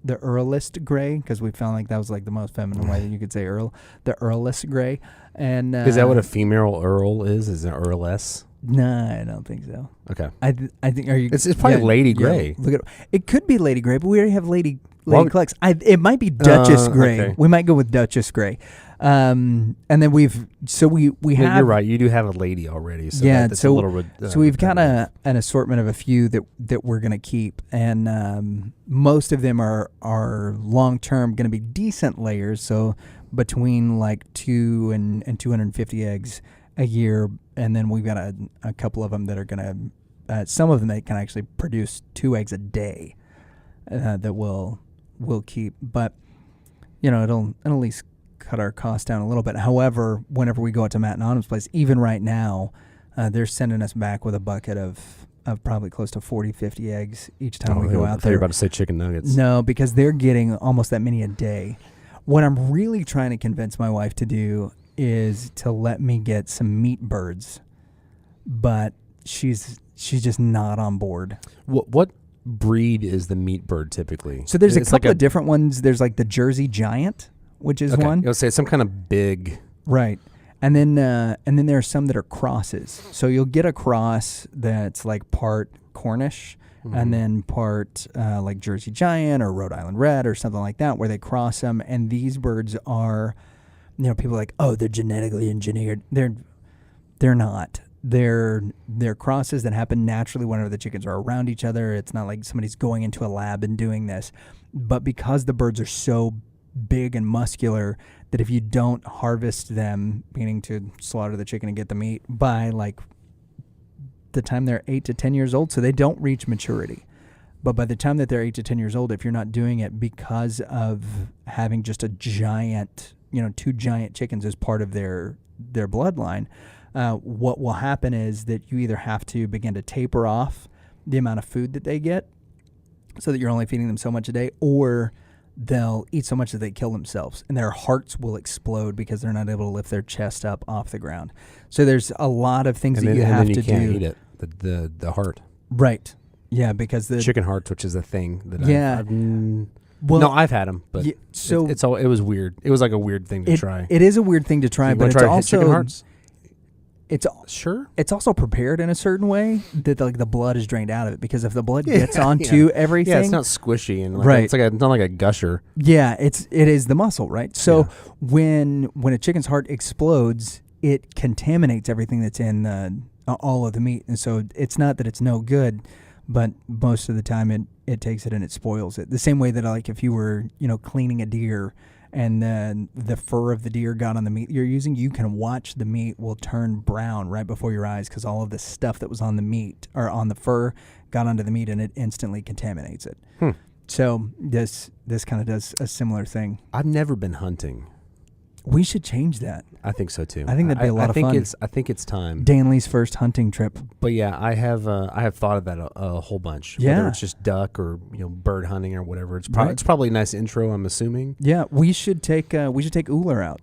the Earlist gray, because we found like that was like the most feminine way that you could say Earl, the Earlist gray. And is that what a female Earl is? Is it Earless? No, I don't think so. Okay. I think it's probably Lady Gray. Yeah, look at it. Could be Lady Gray, but we already have Lady Clucks. It might be Duchess Gray. Okay. We might go with Duchess Gray. And then we have. You're right. You do have a lady already. So that's a little. So we've got an assortment of a few that we're gonna keep, and most of them are long term going to be decent layers. So between like 2 and 250 eggs a year, and then we've got a couple of them that are going to. Some of them that can actually produce 2 eggs a day that we'll keep, but it'll at least cut our costs down a little bit. However, whenever we go out to Matt and Autumn's place, even right now, they're sending us back with a bucket of probably close to 40, 50 eggs each time we go out there. You're about to say chicken nuggets. No, because they're getting almost that many a day. What I'm really trying to convince my wife to do is to let me get some meat birds, but she's just not on board. What breed is the meat bird typically? So there's a couple of different ones. There's like the Jersey Giant, which is one. You'll say some kind of big. Right. And then there are some that are crosses. So you'll get a cross that's like part Cornish and then part like Jersey Giant or Rhode Island Red or something like that, where they cross them. And these birds are, people are like, oh, they're genetically engineered. They're not. They're crosses that happen naturally whenever the chickens are around each other. It's not like somebody's going into a lab and doing this. But because the birds are so big and muscular that if you don't harvest them, meaning to slaughter the chicken and get the meat, by like the time they're 8 to 10 years old, so they don't reach maturity. But by the time that they're 8 to 10 years old, if you're not doing it because of having just a giant, 2 giant chickens as part of their bloodline, what will happen is that you either have to begin to taper off the amount of food that they get so that you're only feeding them so much a day, or they'll eat so much that they kill themselves, and their hearts will explode because they're not able to lift their chest up off the ground. So there's a lot of things that you have to do. And then you can't eat it, the heart. Right. Yeah, because the chicken hearts, which is a thing that I've had them, but so it was weird. It was like a weird thing to try. It is a weird thing to try, but it's also chicken hearts. It's sure. It's also prepared in a certain way that like the blood is drained out of it, because if the blood gets onto everything, it's not squishy and it's not like a gusher. Yeah, it is the muscle, right? So when a chicken's heart explodes, it contaminates everything that's in all of the meat, and so it's not that it's no good, but most of the time it takes it and it spoils it. The same way that like if you were cleaning a deer, and then the fur of the deer got on the meat you're using, you can watch the meat will turn brown right before your eyes because all of the stuff that was on the meat or on the fur got onto the meat and it instantly contaminates it. So this kind of does a similar thing. I've never been hunting. We should change that. I think so too. I think that'd be a lot of fun. I think it's time. Danley's first hunting trip. But yeah, I have thought of that a whole bunch. Yeah. Whether it's just duck or bird hunting or whatever. It's probably a nice intro, I'm assuming. Yeah, we should take Uller out.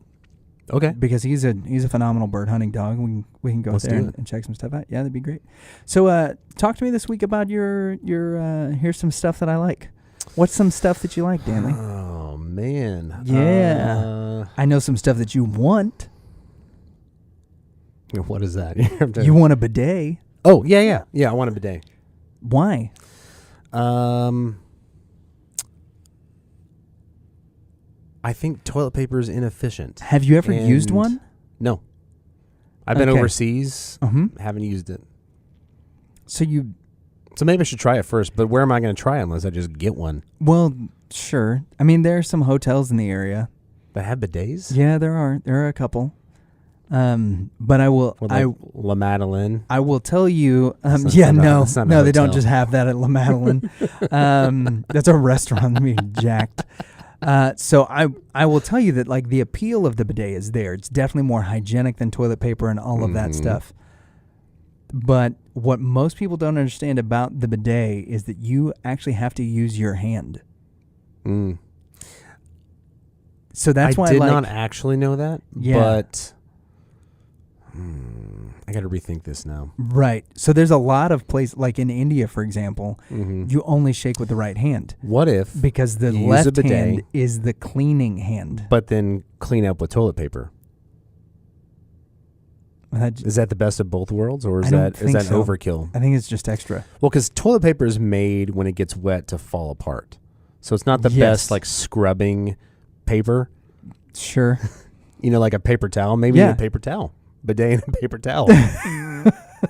Okay. Because he's a phenomenal bird hunting dog. We can go out there and check some stuff out. Yeah, that'd be great. So talk to me this week about your here's some stuff that I like. What's some stuff that you like, Danley? Oh man. Yeah. I know some stuff that you want. What is that? You want a bidet? Oh, yeah. I want a bidet. Why? I think toilet paper is inefficient. Have you ever used one? No. I've been overseas. Haven't used it. So maybe I should try it first, but where am I going to try it unless I just get one? Well, sure. I mean, there are some hotels in the area that have bidets. Yeah, there are. There are a couple. But I will. La Madeleine. I will tell you. No, they don't just have that at La Madeleine. That's a restaurant. I mean, jacked. So I will tell you that like the appeal of the bidet is there. It's definitely more hygienic than toilet paper and all of that stuff. But what most people don't understand about the bidet is that you actually have to use your hand. So that's why I did not actually know that. Yeah. But I got to rethink this now. Right. So there's a lot of places, like in India, for example, you only shake with the right hand. What if? Because the left hand is the cleaning hand. But then clean up with toilet paper. Is that the best of both worlds, or is that overkill? I think it's just extra. Well, because toilet paper is made when it gets wet to fall apart, so it's not the best like scrubbing paper. Sure. Like a paper towel. Maybe a paper towel, bidet and a paper towel.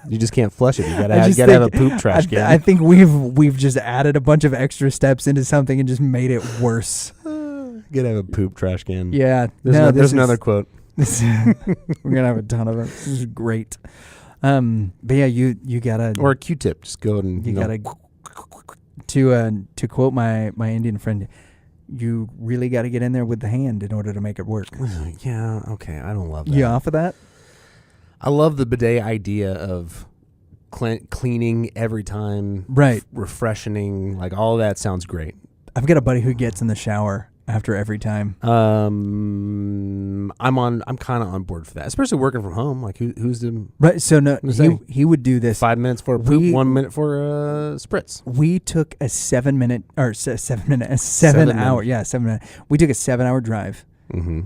You just can't flush it. You gotta have a poop trash can. I think we've just added a bunch of extra steps into something and just made it worse. You gotta have a poop trash can. Yeah. There's another quote. We're gonna have a ton of it. This is great. But yeah, you gotta, or a Q-tip. Just go and you gotta to quote my Indian friend, you really got to get in there with the hand in order to make it work. Yeah. Okay. I don't love that. You off of that? I love the bidet idea of cleaning every time, right? Refreshing, like all that sounds great. I've got a buddy who gets in the shower after every time. I'm kind of on board for that, especially working from home. Like who's the right? So no, he would do this. 5 minutes for a poop, 1 minute for a spritz. We took a 7 minute or 7 minute, 7 hour. Yeah, 7 minute. We took a 7 hour drive,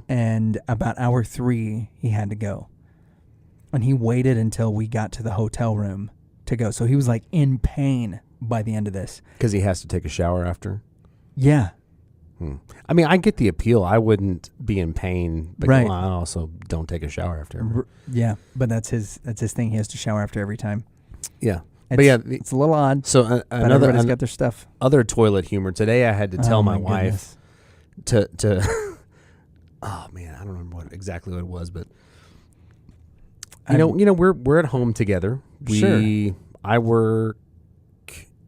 and about hour 3 he had to go, and he waited until we got to the hotel room to go. So he was like in pain by the end of this because he has to take a shower after. Yeah. I mean, I get the appeal. I wouldn't be in pain, but I also don't take a shower after. Yeah, but that's his thing. He has to shower after every time. Yeah, it's a little odd. So everybody's got their stuff. Other toilet humor today. I had to tell my wife to. Oh man, I don't remember exactly what it was, but we're at home together. I work,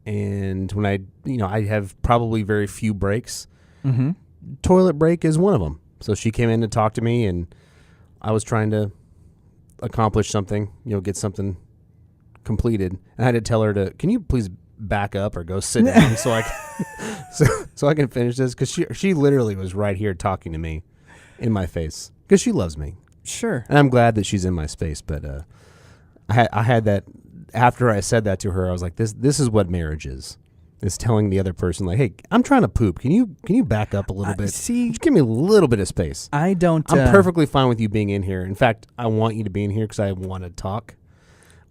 and when I have probably very few breaks. Toilet break is one of them. So she came in to talk to me, and I was trying to accomplish something, get something completed. And I had to tell her can you please back up or go sit down so I can finish this? Because she literally was right here talking to me in my face because she loves me. Sure. And I'm glad that she's in my space. But I had that after I said that to her. I was like, this is what marriage is. Is telling the other person like, hey, I'm trying to poop. Can you back up a little bit? See, just give me a little bit of space. I'm perfectly fine with you being in here. In fact, I want you to be in here because I want to talk.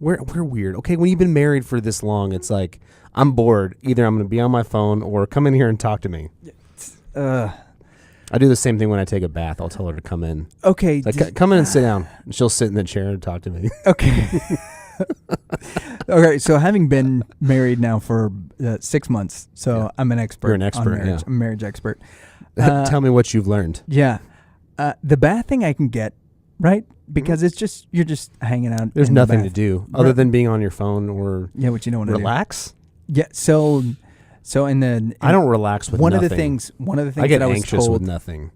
We're weird. Okay, when you've been married for this long, it's like I'm bored. Either I'm going to be on my phone or come in here and talk to me. I do the same thing when I take a bath. I'll tell her to come in. Okay, like come in and sit down. And she'll sit in the chair and talk to me. Okay. Okay, so having been married now for 6 months, so I'm an expert. You're an expert, on marriage. yeah. I'm a marriage expert. Tell me what you've learned. Yeah. The bath thing I can get, right? Because it's just, you're just hanging out. There's nothing to do other than being on your phone or what you don't want to relax. Yeah, so in the... I don't relax with one nothing. Of the things I get that I was anxious told, with nothing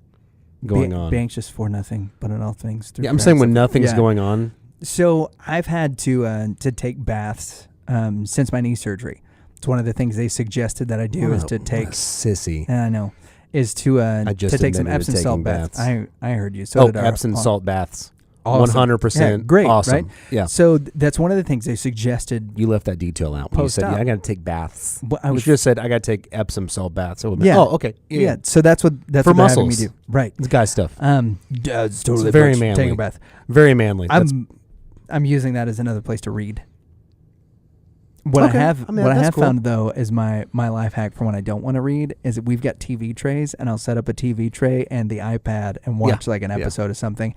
going on. Be anxious for nothing, but in all things through I'm saying when nothing's going on. So I've had to take baths since my knee surgery. It's one of the things they suggested that I do is to take... sissy. I know. Is to take some Epsom salt baths. I heard you. So Epsom salt baths. Awesome. 100%. Yeah, great, awesome. Right? Yeah. So that's one of the things they suggested. You left that detail out. You said, I got to take baths. Well, you should have said, I got to take Epsom salt baths. Okay. Yeah. So that's what for what muscles. Having me do. Right. It's guy stuff. It's totally very manly. Take a bath. Very manly. I'm using that as another place to read. What I have cool. found though is my life hack for when I don't want to read is that we've got TV trays, and I'll set up a TV tray and the iPad and watch like an episode of something.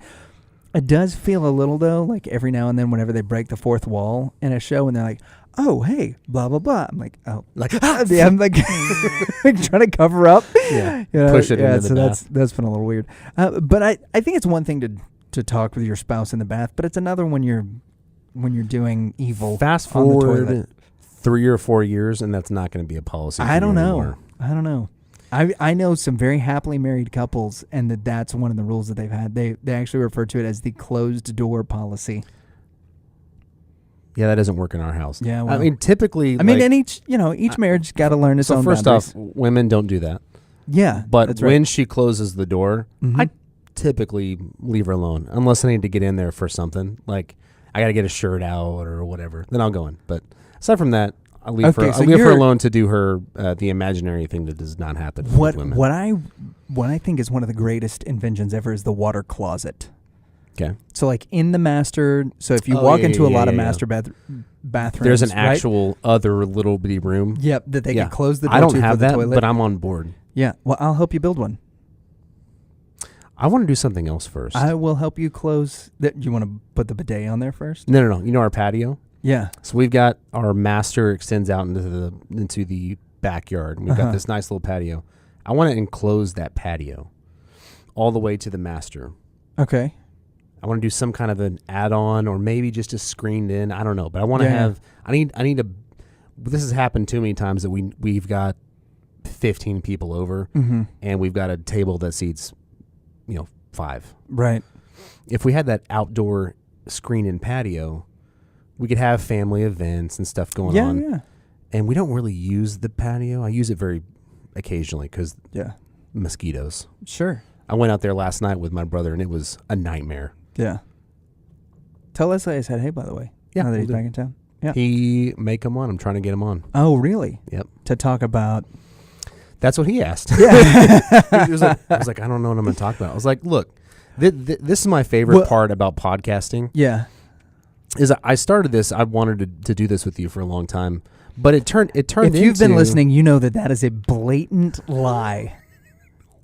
It does feel a little though, like every now and then whenever they break the fourth wall in a show and they're like, oh hey, blah blah blah. I'm like, oh, I'm like trying to cover up. Yeah, push it into the bath. That's been a little weird. But I think it's one thing to talk with your spouse in the bath, but it's another when you're doing evil. Fast forward 3 or 4 years, and that's not going to be a policy. I don't know. I know some very happily married couples, and that's one of the rules that they've had. They actually refer to it as the closed door policy. Yeah, that doesn't work in our house. Yeah, well, I mean, typically, and each marriage got to learn its own boundaries. First off, women don't do that. Yeah, but that's when right. she closes the door, I typically leave her alone unless I need to get in there for something like I got to get a shirt out or whatever. Then I'll go in. But aside from that, I'll leave her. I'll leave her alone to do her the imaginary thing that does not happen with women. What I think is one of the greatest inventions ever is the water closet. Okay. So like in the master, so if you walk into a lot of master bathrooms, there's an actual other little bitty room. Yep, that they can close the door I don't to have for the that, toilet. but I'm on board. Yeah, well, I'll help you build one. I want to do something else first. I will help you close. You want to put the bidet on there first? No. You know our patio? Yeah. So we've got our master extends out into the backyard. And we've got this nice little patio. I want to enclose that patio all the way to the master. Okay. I want to do some kind of an add-on or maybe just a screened in. I don't know, but I want to have. I need a. This has happened too many times that we've got 15 people over, and we've got a table that seats, 5. Right. If we had that outdoor screen-in patio, we could have family events and stuff going on. Yeah. And we don't really use the patio. I use it very occasionally because mosquitoes. Sure. I went out there last night with my brother, and it was a nightmare. Yeah. Tell Leslie I said hey, by the way. Yeah. Now that he's back in town. Yeah. He may come on. I'm trying to get him on. Oh, really? Yep. To talk about... That's what he asked. Yeah. He was like, I don't know what I'm going to talk about. I was like, look, this is my favorite part about podcasting. Yeah. Is I started this. I wanted to do this with you for a long time, but it turned. If you've been listening, you know that is a blatant lie.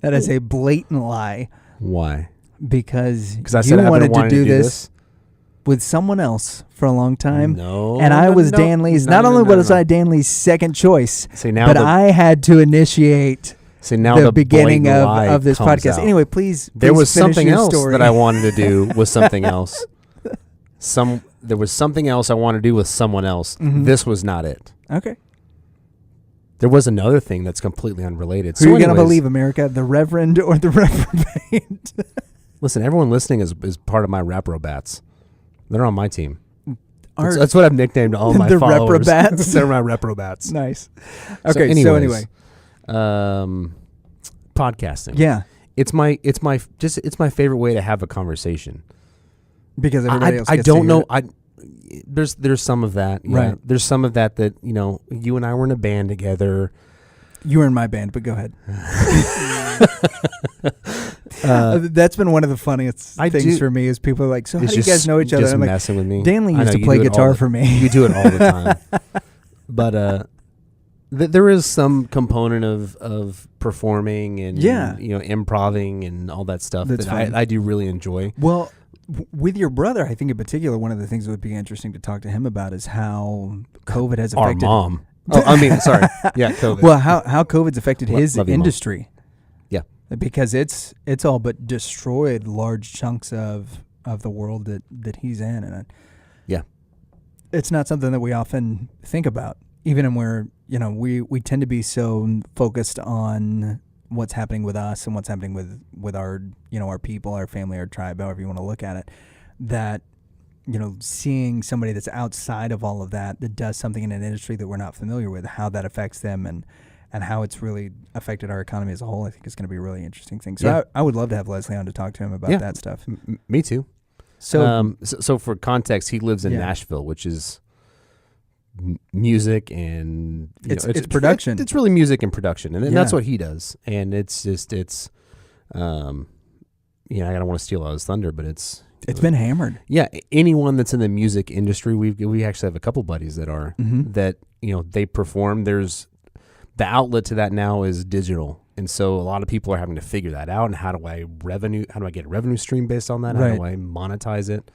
That is a blatant lie. Why? Because I said you wanted to do this with someone else for a long time. No. And I was Danley's. Not only was I Danley's second choice, but I had to initiate the beginning of this podcast. Out. Anyway, please there was something else story. that I wanted to do with something else. There was something else I wanted to do with someone else. This was not it. Okay. There was another thing that's completely unrelated. Who are you going to believe, America? The Reverend or the Reprobate? Listen, everyone listening is part of my Reprobates. They're on my team. That's what I've nicknamed all my followers. The reprobats. They're my reprobats. Nice. Okay, so anyway. Podcasting. Yeah. It's my favorite way to have a conversation. Because everybody else I gets don't to know. hear it. There's some of that. Yeah. Right. There's some of that you and I were in a band together. You were in my band, but go ahead. That's been one of the funniest things for me is people are like, so how do you guys know each other? Just I'm messing with me. Stanley used to play guitar for me. You do it all the time. But there is some component of performing and improving and all that stuff that I do really enjoy. Well, with your brother, I think in particular, one of the things that would be interesting to talk to him about is how COVID has affected our mom. Sorry. Yeah, COVID. Well, how COVID's affected his industry. Yeah. Because it's all but destroyed large chunks of the world that he's in. And it's not something that we often think about, even when we tend to be so focused on what's happening with us and what's happening with our, our people, our family, our tribe, however you want to look at it, that, seeing somebody that's outside of all of that does something in an industry that we're not familiar with, how that affects them and how it's really affected our economy as a whole, I think is going to be a really interesting thing. So I would love to have Leslie on to talk to him about that stuff. Me too. So for context, he lives in Nashville, which is music and it's production. It's really music and production, and that's what he does. And it's just I don't want to steal all his thunder, but it's been hammered. Yeah, anyone that's in the music industry, we actually have a couple buddies that are that they perform. There's the outlet to that now is digital, and so a lot of people are having to figure that out. And how do I get a revenue stream based on that? How do I monetize it?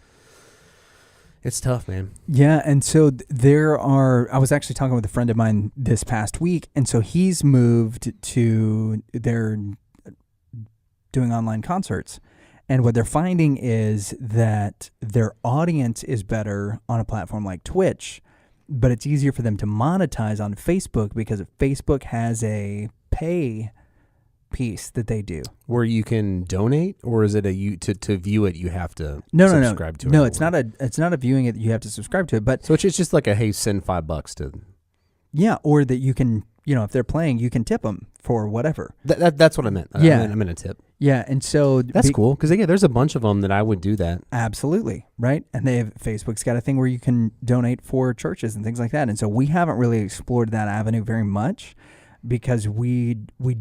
It's tough, man. Yeah, and so I was actually talking with a friend of mine this past week, and so he's moved to, they're doing online concerts. And what they're finding is that their audience is better on a platform like Twitch, but it's easier for them to monetize on Facebook because Facebook has a pay piece that they do where you can donate, or is it to view it you have to subscribe to it? No, it's not a viewing it, you have to subscribe to it, but so it's just like a, hey, send $5 to or that you can, if they're playing, you can tip them for whatever. That's what I meant. I meant a tip. Yeah, and so that's cool because there's a bunch of them that I would do that. Absolutely, right? And Facebook's got a thing where you can donate for churches and things like that, and so we haven't really explored that avenue very much, because we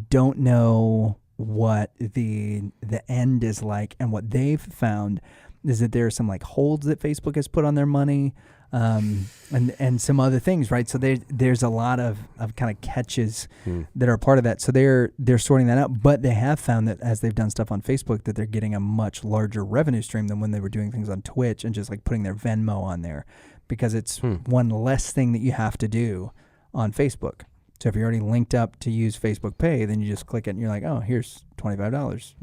don't know what the end is like. And what they've found is that there are some like holds that Facebook has put on their money, and some other things, right? So there's a lot of kind of catches that are part of that. So they're sorting that out, but they have found that as they've done stuff on Facebook that they're getting a much larger revenue stream than when they were doing things on Twitch and just like putting their Venmo on there, because it's one less thing that you have to do on Facebook. So if you're already linked up to use Facebook Pay, then you just click it and you're like, oh, here's $25,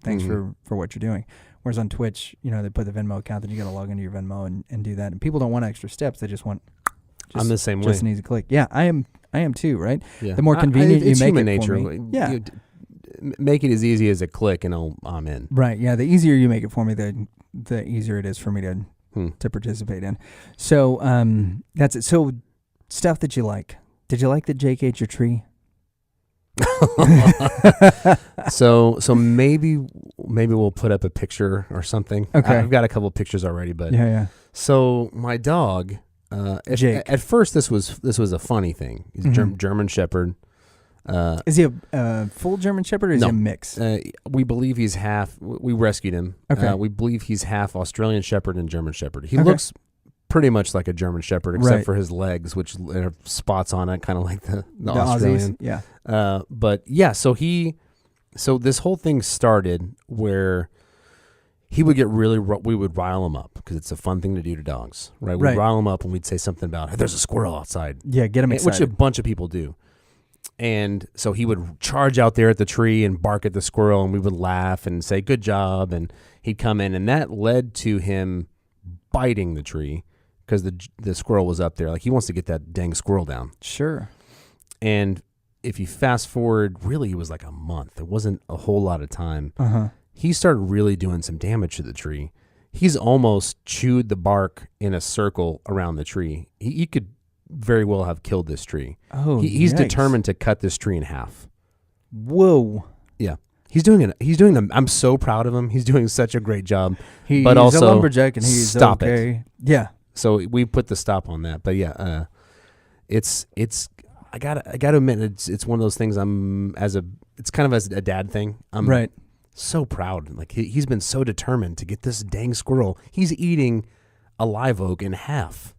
thanks for what you're doing. Whereas on Twitch, they put the Venmo account, then you got to log into your Venmo and do that. And people don't want extra steps. They just want I'm the same way. Just an easy click. Yeah, I am too, right? Yeah. The more convenient you make it nature. For me. Yeah. Make it as easy as a click and I'm in. Right. Yeah. The easier you make it for me, the easier it is for me to participate in. So that's it. So stuff that you like. Did you like that Jake ate your tree? So maybe we'll put up a picture or something. Okay. I've got a couple of pictures already, but yeah. So my dog, Jake. At first this was a funny thing. He's a German Shepherd. Is he a full German Shepherd or is he a mix? We believe he's half. We rescued him. Okay. We believe he's half Australian Shepherd and German Shepherd. He looks pretty much like a German Shepherd, except for his legs, which have spots on it, kind of like the Australian. Aussies, yeah. But yeah, so this whole thing started where he would get we would rile him up because it's a fun thing to do to dogs, right? We'd rile him up and we'd say something about, hey, there's a squirrel outside. Yeah, get him excited. Which a bunch of people do. And so he would charge out there at the tree and bark at the squirrel, and we would laugh and say, good job. And he'd come in, and that led to him biting the tree because the squirrel was up there. Like, he wants to get that dang squirrel down. Sure. And if you fast forward, really, it was like a month. It wasn't a whole lot of time. Uh-huh. He started really doing some damage to the tree. he's almost chewed the bark in a circle around the tree. He could very well have killed this tree. Oh, he's determined to cut this tree in half. Whoa. Yeah. He's doing it. I'm so proud of him. He's doing such a great job. He's but also, a lumberjack, and he's stop okay. it. Yeah. So we put the stop on that. But yeah, it's I gotta admit it's one of those things. It's kind of as a dad thing. I'm right. so proud. Like he's been so determined to get this dang squirrel. He's eating a live oak in half.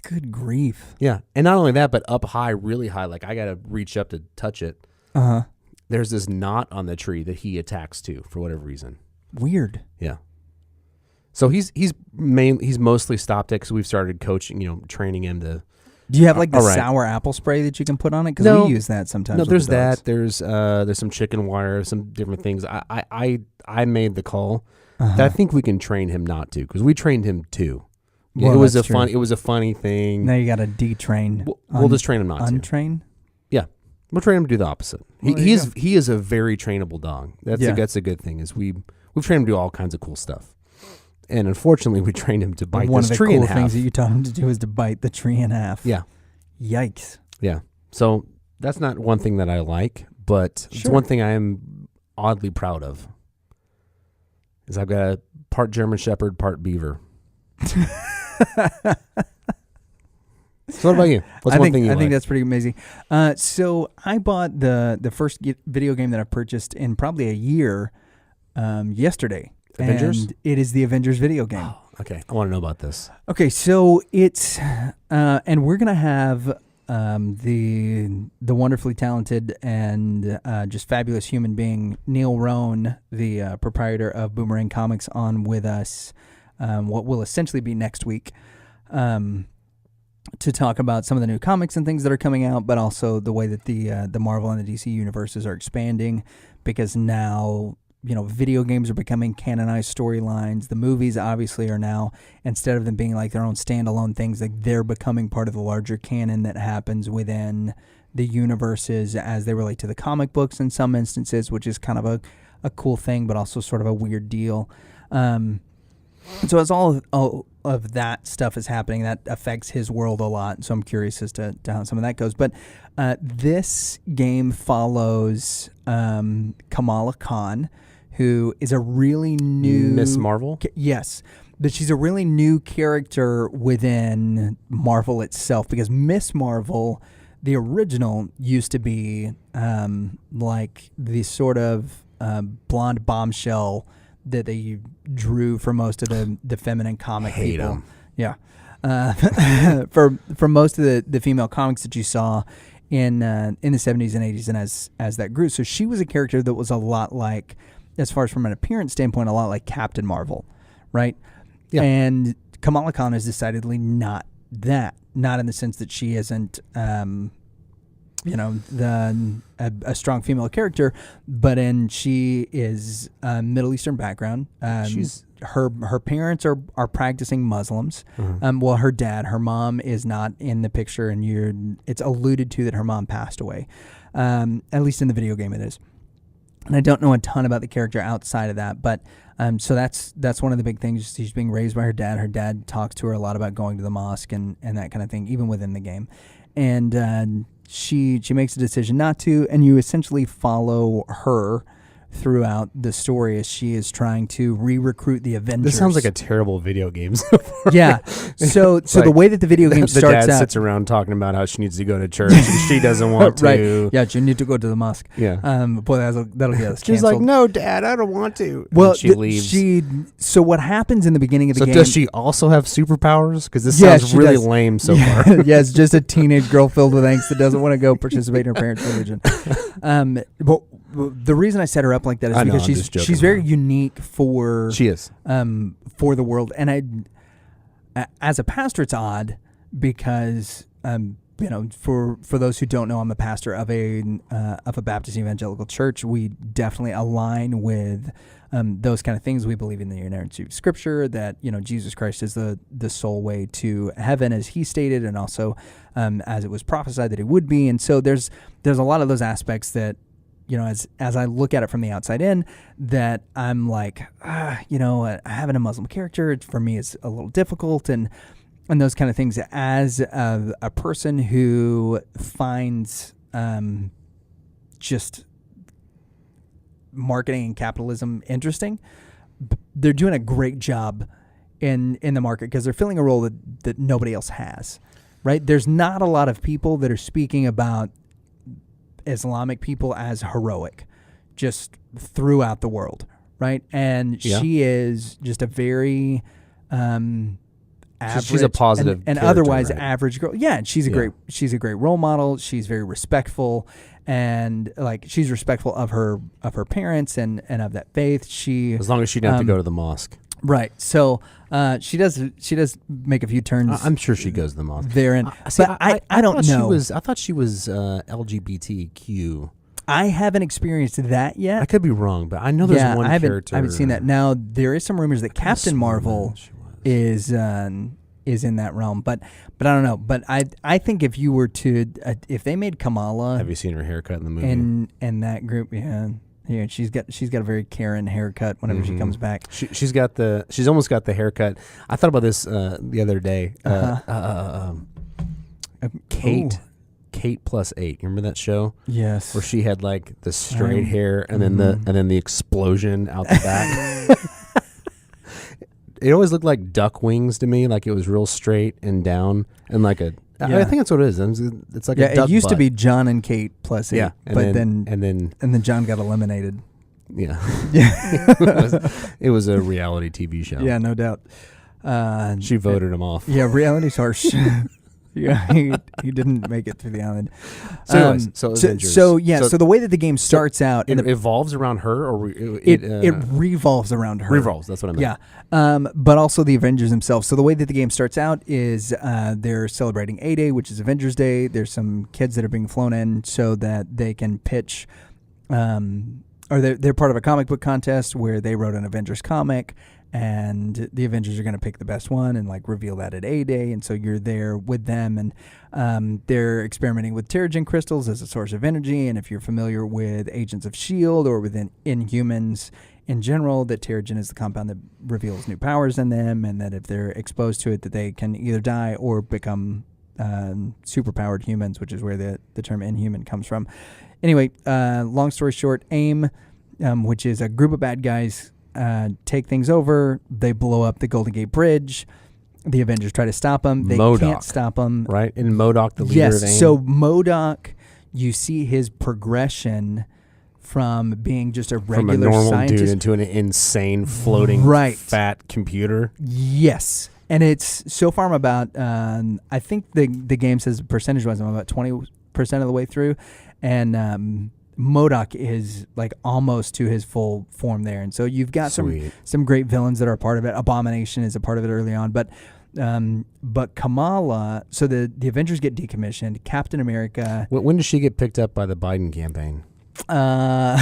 Good grief. Yeah. And not only that, but up high, really high. Like I got to reach up to touch it. Uh-huh. There's this knot on the tree that he attacks to for whatever reason. Weird. Yeah. So he's mostly stopped it because we've started coaching, training him to. Do you have like the sour apple spray that you can put on it? Because we use that sometimes. No, with there's the dogs. that. There's some chicken wire, some different things. I made the call. Uh-huh. That I think we can train him not to, because we trained him too. Well, it was a funny thing. Now you got to detrain. We'll just train him not to. Untrain? Yeah. We'll train him to do the opposite. Well, he is a very trainable dog. That's a good thing. Is we've trained him to do all kinds of cool stuff. And unfortunately, we trained him to bite this tree in half. One of the cool things that you taught him to do is to bite the tree in half. Yeah. Yikes. Yeah. So that's not one thing that I like, but it's one thing I am oddly proud of. Is I've got a part German Shepherd, part Beaver. So what about you? What's one thing you like? I think that's pretty amazing. So I bought the first video game that I purchased in probably a year yesterday. Avengers? And it is the Avengers video game. Oh, okay. I want to know about this. Okay, so it's and we're gonna have the wonderfully talented and just fabulous human being Neil Rohn, the proprietor of Boomerang Comics, on with us. What will essentially be next week, to talk about some of the new comics and things that are coming out, but also the way that the Marvel and the DC universes are expanding, because now video games are becoming canonized storylines. The movies obviously are now, instead of them being like their own standalone things, like they're becoming part of the larger canon that happens within the universes as they relate to the comic books in some instances, which is kind of a cool thing, but also sort of a weird deal. So as all of that stuff is happening, that affects his world a lot. So I'm curious as to how some of that goes. But this game follows Kamala Khan, who is a really new... Miss Marvel? Yes. But she's a really new character within Marvel itself, because Miss Marvel, the original, used to be like the sort of blonde bombshell that they drew for most of the feminine comic people. Them. Yeah. For most of the female comics that you saw in the 70s and 80s, and as that grew. So she was a character that was a lot like, as far as from an appearance standpoint, a lot like Captain Marvel, right? Yeah. And Kamala Khan is decidedly not that. Not in the sense that she isn't a strong female character, but she is Middle Eastern background. Her parents are practicing Muslims. Mm-hmm. Well, her mom is not in the picture, and it's alluded to that her mom passed away. At least in the video game it is. And I don't know a ton about the character outside of that, but so that's one of the big things. She's being raised by her dad. Her dad talks to her a lot about going to the mosque and that kind of thing, even within the game. And she makes a decision not to, and you essentially follow her throughout the story as she is trying to re-recruit the Avengers. This sounds like a terrible video game. Yeah. So like, the way that the video game starts out... The dad sits around talking about how she needs to go to church and she doesn't want to. Right. Yeah, you need to go to the mosque. Yeah. Boy, that'll get us She's canceled. like, no, Dad, I don't want to. Well, and she leaves. So what happens in the beginning of the game... So does she also have superpowers? Because this sounds really lame so far. Yeah, it's just a teenage girl filled with angst that doesn't want to go participate in her parents' religion. But the reason I set her up like that is because she's very unique for... She is. For the world. And as a pastor, it's odd because, for those who don't know, I'm a pastor of a Baptist evangelical church. We definitely align with those kind of things. We believe in the inerrancy of Scripture, that Jesus Christ is the sole way to heaven, as he stated, and also as it was prophesied that he would be. And so there's a lot of those aspects that as I look at it from the outside in, that I'm like, having a Muslim character, for me, is a little difficult, and those kind of things. As a person who finds just marketing and capitalism interesting, they're doing a great job in the market because they're filling a role that nobody else has, right? There's not a lot of people that are speaking about Islamic people as heroic just throughout the world, right? And she is just a very average, she's a positive and otherwise average girl. Yeah, and she's a great role model. She's very respectful, and like she's respectful of her parents and of that faith. As long as she doesn't have to go to the mosque. Right. So she does make a few turns. I'm sure she goes to the mosque. Therein. But I don't know. I thought she was LGBTQ. I haven't experienced that yet. I could be wrong, but I know there's one character. I haven't seen that. Now, there is some rumors that Captain Marvel is in that realm, but I don't know. But I think if you were to if they made Kamala, have you seen her haircut in the movie? In that group, yeah, she's got a very Karen haircut whenever she comes back. She's almost got the haircut. I thought about this the other day. Kate plus 8. You remember that show? Yes. Where she had like the straight hair and then the explosion out the back. It always looked like duck wings to me, like it was real straight and down and like a. Yeah. I think that's what it is. It's like a duck it used butt. to be John and Kate plus 8. Yeah, but then John got eliminated. Yeah. It was a reality TV show. Yeah, no doubt. She voted him off. Yeah, reality's harsh. Yeah, he didn't make it through the island. So the way that the game starts out, it evolves around her, or it revolves around her. Revolves. That's what I meant. Yeah, but also the Avengers themselves. So the way that the game starts out is they're celebrating A-Day, which is Avengers Day. There's some kids that are being flown in so that they can pitch, or they're part of a comic book contest where they wrote an Avengers comic. And the Avengers are going to pick the best one and like reveal that at A-Day, and so you're there with them, and they're experimenting with Terrigen crystals as a source of energy. And if you're familiar with Agents of S.H.I.E.L.D. or within Inhumans in general, that Terrigen is the compound that reveals new powers in them, and that if they're exposed to it, that they can either die or become superpowered humans, which is where the term Inhuman comes from. Anyway, long story short, AIM, which is a group of bad guys, take things over. They blow up the Golden Gate Bridge. The Avengers try to stop them. They can't stop them. Right? And MODOK, the leader of AIM. Yes, so MODOK, you see his progression from being just a regular from a normal scientist dude into an insane floating fat computer. Yes. And it's so far I'm about, I think the game says percentage-wise I'm about 20% of the way through. And MODOK is like almost to his full form there, and so you've got some great villains that are a part of it. Abomination is a part of it early on, but Kamala. So the Avengers get decommissioned. Captain America. When does she get picked up by the Biden campaign? I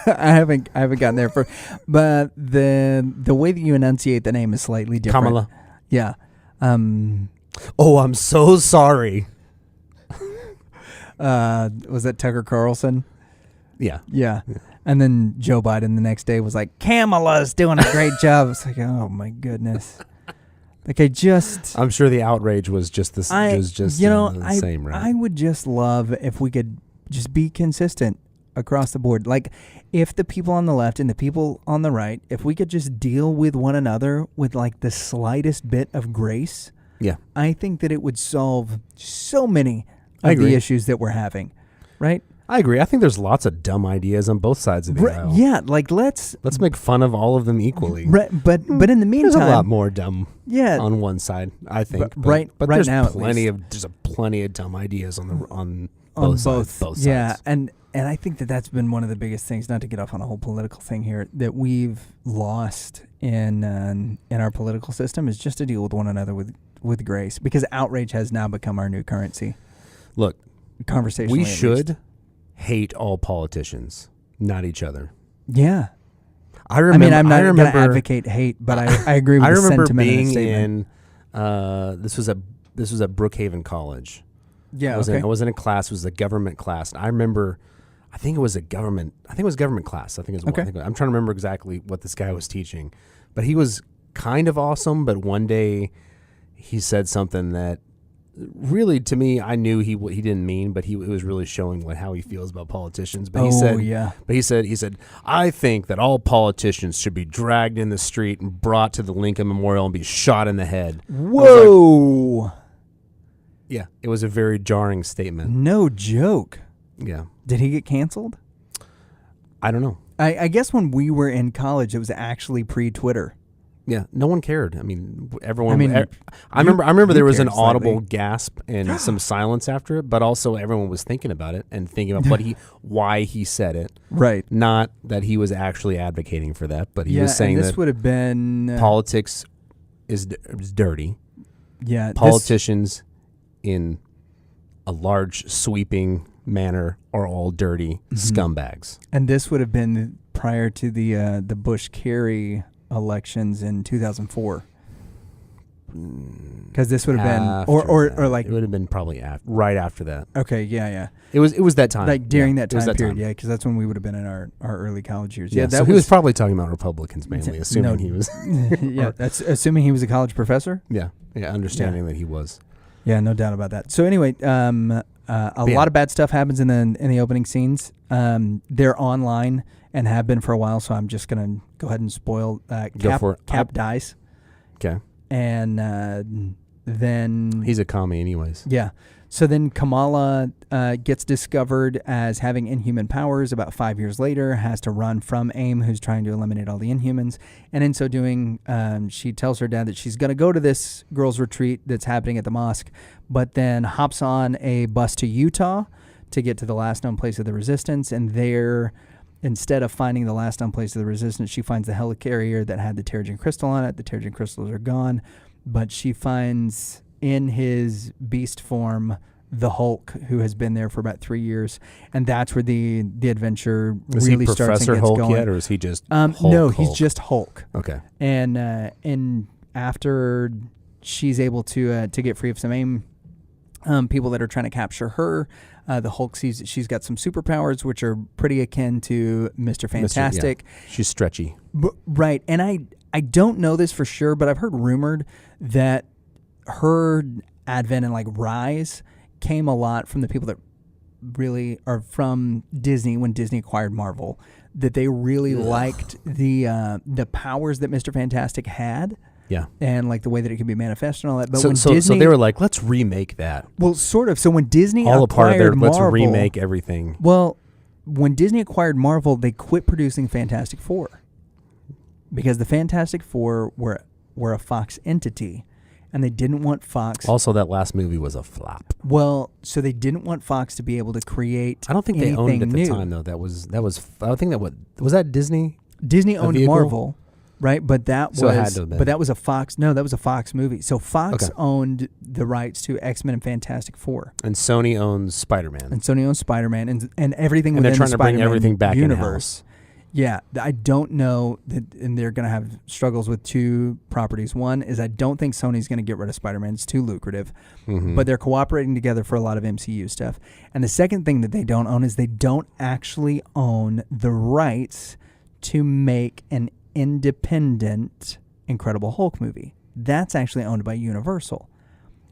haven't gotten there but the way that you enunciate the name is slightly different. Kamala. Yeah. Oh, I'm so sorry. Was that Tucker Carlson? Yeah. And then Joe Biden the next day was like, Kamala's doing a great job. It's like, oh my goodness. Like I'm sure the outrage was just the same, right? I would just love if we could just be consistent across the board. Like if the people on the left and the people on the right, if we could just deal with one another with like the slightest bit of grace, I think that it would solve so many of the issues that we're having, right? I agree. I think there's lots of dumb ideas on both sides of the aisle. Yeah, like let's make fun of all of them equally. But in the meantime, there's a lot more dumb on one side, I think. But there's plenty of dumb ideas on both sides. Yeah, and I think that's been one of the biggest things, not to get off on a whole political thing here, that we've lost in our political system is just to deal with one another with grace, because outrage has now become our new currency. Look, conversationally, we should hate all politicians, not each other. Yeah. I'm not going to advocate hate, but I agree with the sentiment. I remember being in, this was at Brookhaven College. Yeah, I was in a class, it was a government class. And I remember I think it was government class. I think it was one. I'm trying to remember exactly what this guy was teaching, but he was kind of awesome. But one day he said something that really, to me, I knew he didn't mean, but it was really showing how he feels about politicians. But he said, I think that all politicians should be dragged in the street and brought to the Lincoln Memorial and be shot in the head. Whoa. Yeah, it was a very jarring statement. No joke. Yeah. Did he get canceled? I don't know. I guess when we were in college, it was actually pre-Twitter. Yeah, no one cared. I mean, everyone. I remember there was an audible gasp and some silence after it, but also everyone was thinking about it and thinking about why he said it. Right. Not that he was actually advocating for that, but he was saying this that would have been politics is dirty. Yeah, politicians in a large sweeping manner are all dirty scumbags. And this would have been prior to the Bush-Kerry elections in 2004. Because this would have been, or like it would have been probably right after that. Okay, yeah. It was that time, like during that time period, yeah, because that's when we would have been in our early college years. Yeah, so he was probably talking about Republicans mainly, assuming he was. Yeah, that's assuming he was a college professor. Yeah, understanding that he was. Yeah, no doubt about that. So anyway, a lot of bad stuff happens in the opening scenes. They're online and have been for a while, so I'm just gonna go ahead and spoil. Cap dies. Okay. And then he's a commie, anyways. Yeah. So then Kamala gets discovered as having inhuman powers about 5 years later, has to run from AIM, who's trying to eliminate all the Inhumans. And in so doing, she tells her dad that she's going to go to this girls' retreat that's happening at the mosque, but then hops on a bus to Utah to get to the last known place of the resistance. And there, instead of finding the last known place of the resistance, she finds the helicarrier that had the Terrigen crystal on it. The Terrigen crystals are gone, but she finds in his beast form the Hulk, who has been there for about 3 years, and that's where the adventure really starts and gets Hulk going. Yet, or is he just no, he's just Hulk. Okay. And after she's able to get free of some AIM people that are trying to capture her, the Hulk sees that she's got some superpowers, which are pretty akin to Mr. Fantastic. She's stretchy. Right. And I don't know this for sure, but I've heard rumored that her advent and rise came a lot from the people that really are from Disney when Disney acquired Marvel, that they really liked the powers that Mr. Fantastic had. Yeah. And the way that it could be manifested and all that. But so they were like, let's remake that. Well, sort of. So when Disney all acquired a part of Marvel, let's remake everything. Well, when Disney acquired Marvel, they quit producing Fantastic Four because the Fantastic Four were a Fox entity, and they didn't want Fox. Also, that last movie was a flop. Well, so they didn't want Fox to be able to create. I don't think they owned it at the time, though. That was. I don't think was that Disney. Disney owned Marvel. Right, but that was it had to have been. But that was a Fox. No, that was a Fox movie. So Fox owned the rights to X-Men and Fantastic Four, and Sony owns Spider-Man. And everything. And they're trying the to bring everything back universe. in-house. Yeah, I don't know that, and they're going to have struggles with two properties. One is I don't think Sony's going to get rid of Spider-Man; it's too lucrative. Mm-hmm. But they're cooperating together for a lot of MCU stuff. And the second thing that they don't own is they don't actually own the rights to make an independent Incredible Hulk movie. That's actually owned by Universal,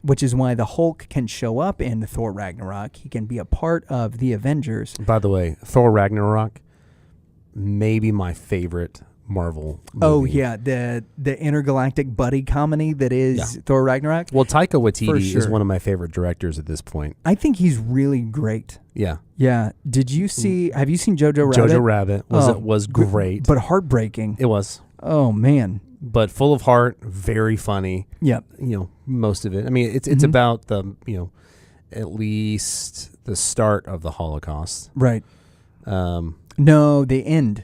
which is why the Hulk can show up in Thor Ragnarok. He can be a part of the Avengers. By the way, Thor Ragnarok, maybe my favorite Marvel movie. Oh yeah, the intergalactic buddy comedy that is Thor Ragnarok. Well, Taika Waititi is one of my favorite directors at this point. I think he's really great. Yeah. Yeah. Have you seen Jojo Rabbit? Jojo Rabbit was great. But heartbreaking. It was. Oh man. But full of heart, very funny. Yeah. Most of it. I mean, it's about the, at least the start of the Holocaust. Right. No, the end.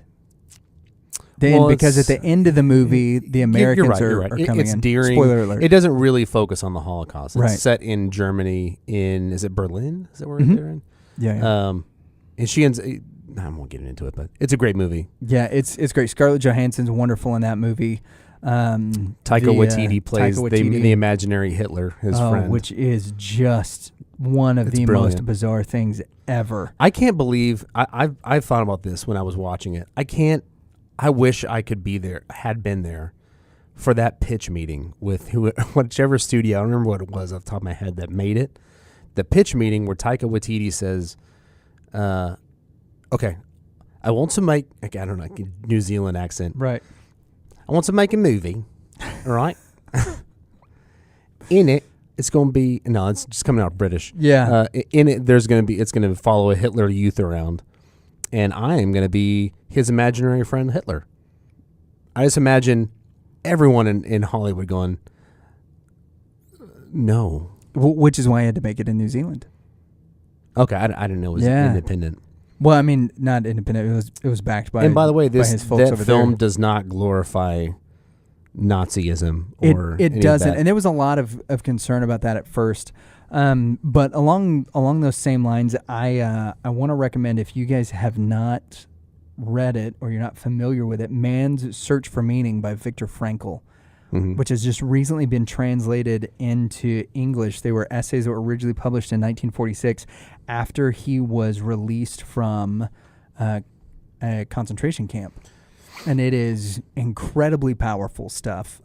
Because at the end of the movie, the Americans are coming in. During, spoiler alert. It doesn't really focus on the Holocaust. It's set in Germany. Is it Berlin? Is that where they're in? Yeah. And she ends. I won't get into it, but it's a great movie. Yeah, it's great. Scarlett Johansson's wonderful in that movie. Taika Waititi plays the imaginary Hitler, his friend, which is just one of the most bizarre things ever. I can't believe I've thought about this when I was watching it. I wish I could be there, had been there for that pitch meeting with whichever studio. I don't remember what it was off the top of my head that made it. The pitch meeting where Taika Waititi says, okay, I want to make, I don't know, New Zealand accent. Right. I want to make a movie, all right? In it, it's going to be, no, it's just coming out British. Yeah. In it, it's going to follow a Hitler youth around. And I am going to be his imaginary friend, Hitler. I just imagine everyone in Hollywood going, no. Which is why I had to make it in New Zealand. Okay, I didn't know it was independent. Well, I mean, not independent. It was backed by. And by the way, that film there. Does not glorify Nazism or it doesn't, and there was a lot of concern about that at first. But along those same lines, I want to recommend, if you guys have not read it or you're not familiar with it, Man's Search for Meaning by Viktor Frankl. Mm-hmm. Which has just recently been translated into English. They were essays that were originally published in 1946 after he was released from a concentration camp. And it is incredibly powerful stuff.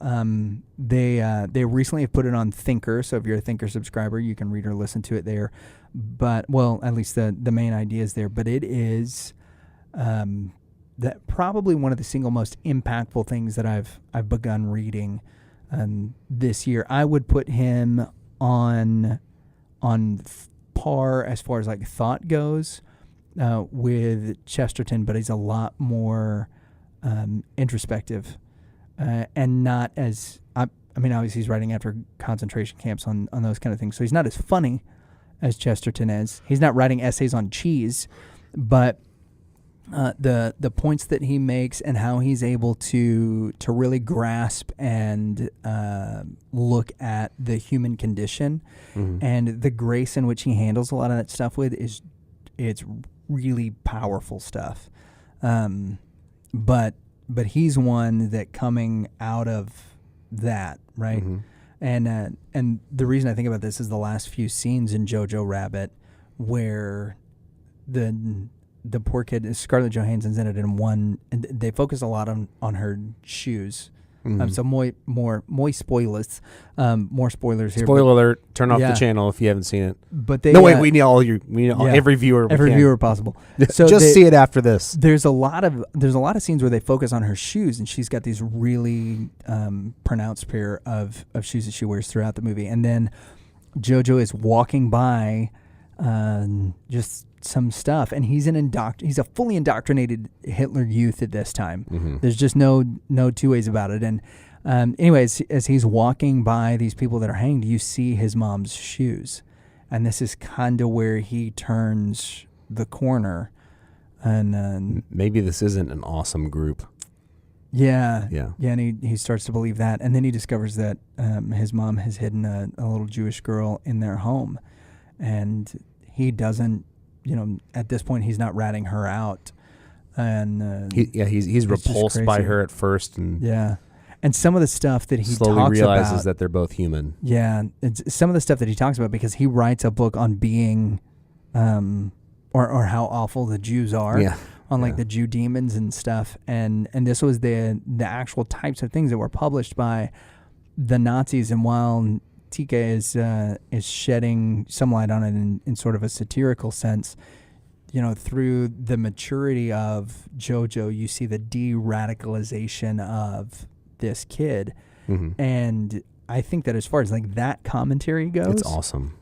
They recently have put it on Thinker, so if you're a Thinker subscriber, you can read or listen to it there. But, well, at least the main idea is there. But it is... that probably one of the single most impactful things that I've begun reading this year. I would put him on par as far as like thought goes with Chesterton, but he's a lot more introspective and not as I mean, obviously he's writing after concentration camps on those kind of things, so he's not as funny as Chesterton is. He's not writing essays on cheese, but the points that he makes and how he's able to really grasp and look at the human condition, mm-hmm. and the grace in which he handles a lot of that stuff with it's really powerful stuff. But he's one that coming out of that, right? Mm-hmm. And the reason I think about this is the last few scenes in Jojo Rabbit where the poor kid, Scarlett Johansson's in it in one, and they focus a lot on her shoes. Mm-hmm. So more spoilers. More spoilers here. Spoiler alert! Turn off the channel if you haven't seen it. But they we need every viewer. Every viewer possible. So just see it after this. There's a lot of scenes where they focus on her shoes, and she's got these really pronounced pair of shoes that she wears throughout the movie. And then Jojo is walking by, just some stuff, and he's a fully indoctrinated Hitler youth at this time. Mm-hmm. There's just no two ways about it. And anyways, as he's walking by these people that are hanged, you see his mom's shoes, and this is kind of where he turns the corner. And maybe this isn't an awesome group. Yeah, and he starts to believe that, and then he discovers that his mom has hidden a little Jewish girl in their home, and he doesn't. At this point, he's not ratting her out, and he's repulsed by her at first, and some of the stuff that he slowly talks realizes about, that they're both human. Yeah, it's some of the stuff that he talks about, because he writes a book on being, or how awful the Jews are, on like the Jew demons and stuff, and this was the actual types of things that were published by the Nazis, and while Tika is shedding some light on it in sort of a satirical sense, through the maturity of Jojo, you see the de-radicalization of this kid. Mm-hmm. And I think that as far as like that commentary goes, it's awesome.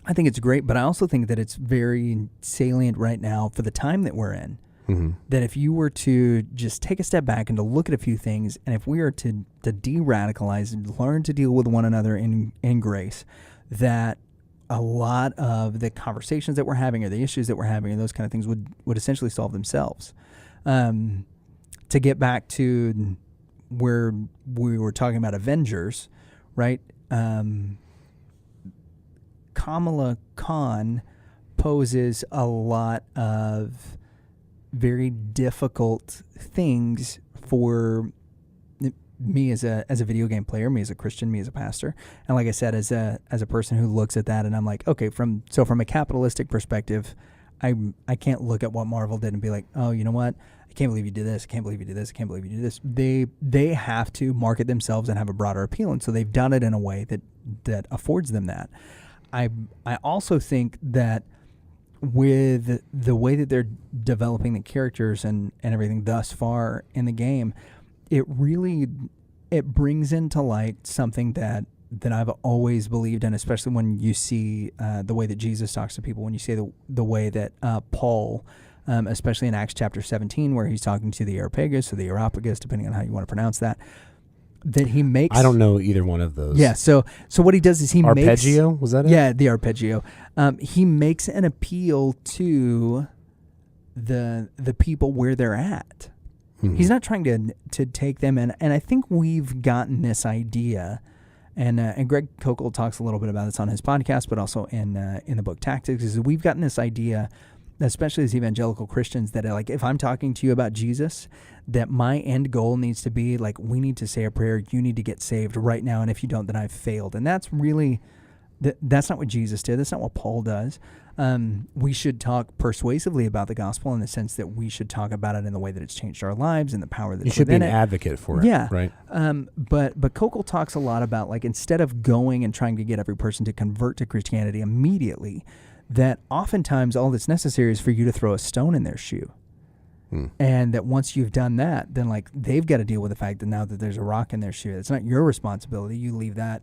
I think it's great, but I also think that it's very salient right now for the time that we're in. Mm-hmm. That if you were to just take a step back and to look at a few things, and if we are to de-radicalize and learn to deal with one another in grace, that a lot of the conversations that we're having or the issues that we're having and those kind of things would essentially solve themselves. To get back to where we were talking about Avengers, right? Kamala Khan poses a lot of very difficult things for me as a video game player, me as a Christian, me as a pastor, and like I said, as a person who looks at that and I'm like, okay, from a capitalistic perspective, I can't look at what Marvel did and be like, oh, you know what? I can't believe you did this. I can't believe you did this. I can't believe you did this. They have to market themselves and have a broader appeal, and so they've done it in a way that affords them that. I also think that with the way that they're developing the characters and everything thus far in the game, it brings into light something that I've always believed in, especially when you see the way that Jesus talks to people, when you see the way that Paul, especially in Acts chapter 17, where he's talking to the Areopagus or the Areopagus, depending on how you want to pronounce that he makes... I don't know either one of those. Yeah, so what he does is he makes... Arpeggio? Was that it? Yeah, the arpeggio. He makes an appeal to the people where they're at. Mm-hmm. He's not trying to take them in, and I think we've gotten this idea, and Greg Kokel talks a little bit about this on his podcast, but also in the book Tactics, is we've gotten this idea, especially as evangelical Christians, that like if I'm talking to you about Jesus, that my end goal needs to be like, we need to say a prayer, you need to get saved right now, and if you don't, then I've failed. And that's really, that's not what Jesus did. That's not what Paul does. We should talk persuasively about the gospel in the sense that we should talk about it in the way that it's changed our lives and the power that's within it. You should be an advocate for it, yeah. Right? But Kokel talks a lot about, like, instead of going and trying to get every person to convert to Christianity immediately, that oftentimes all that's necessary is for you to throw a stone in their shoe. And that once you've done that, then like they've got to deal with the fact that now that there's a rock in their shoe, it's not your responsibility. You leave that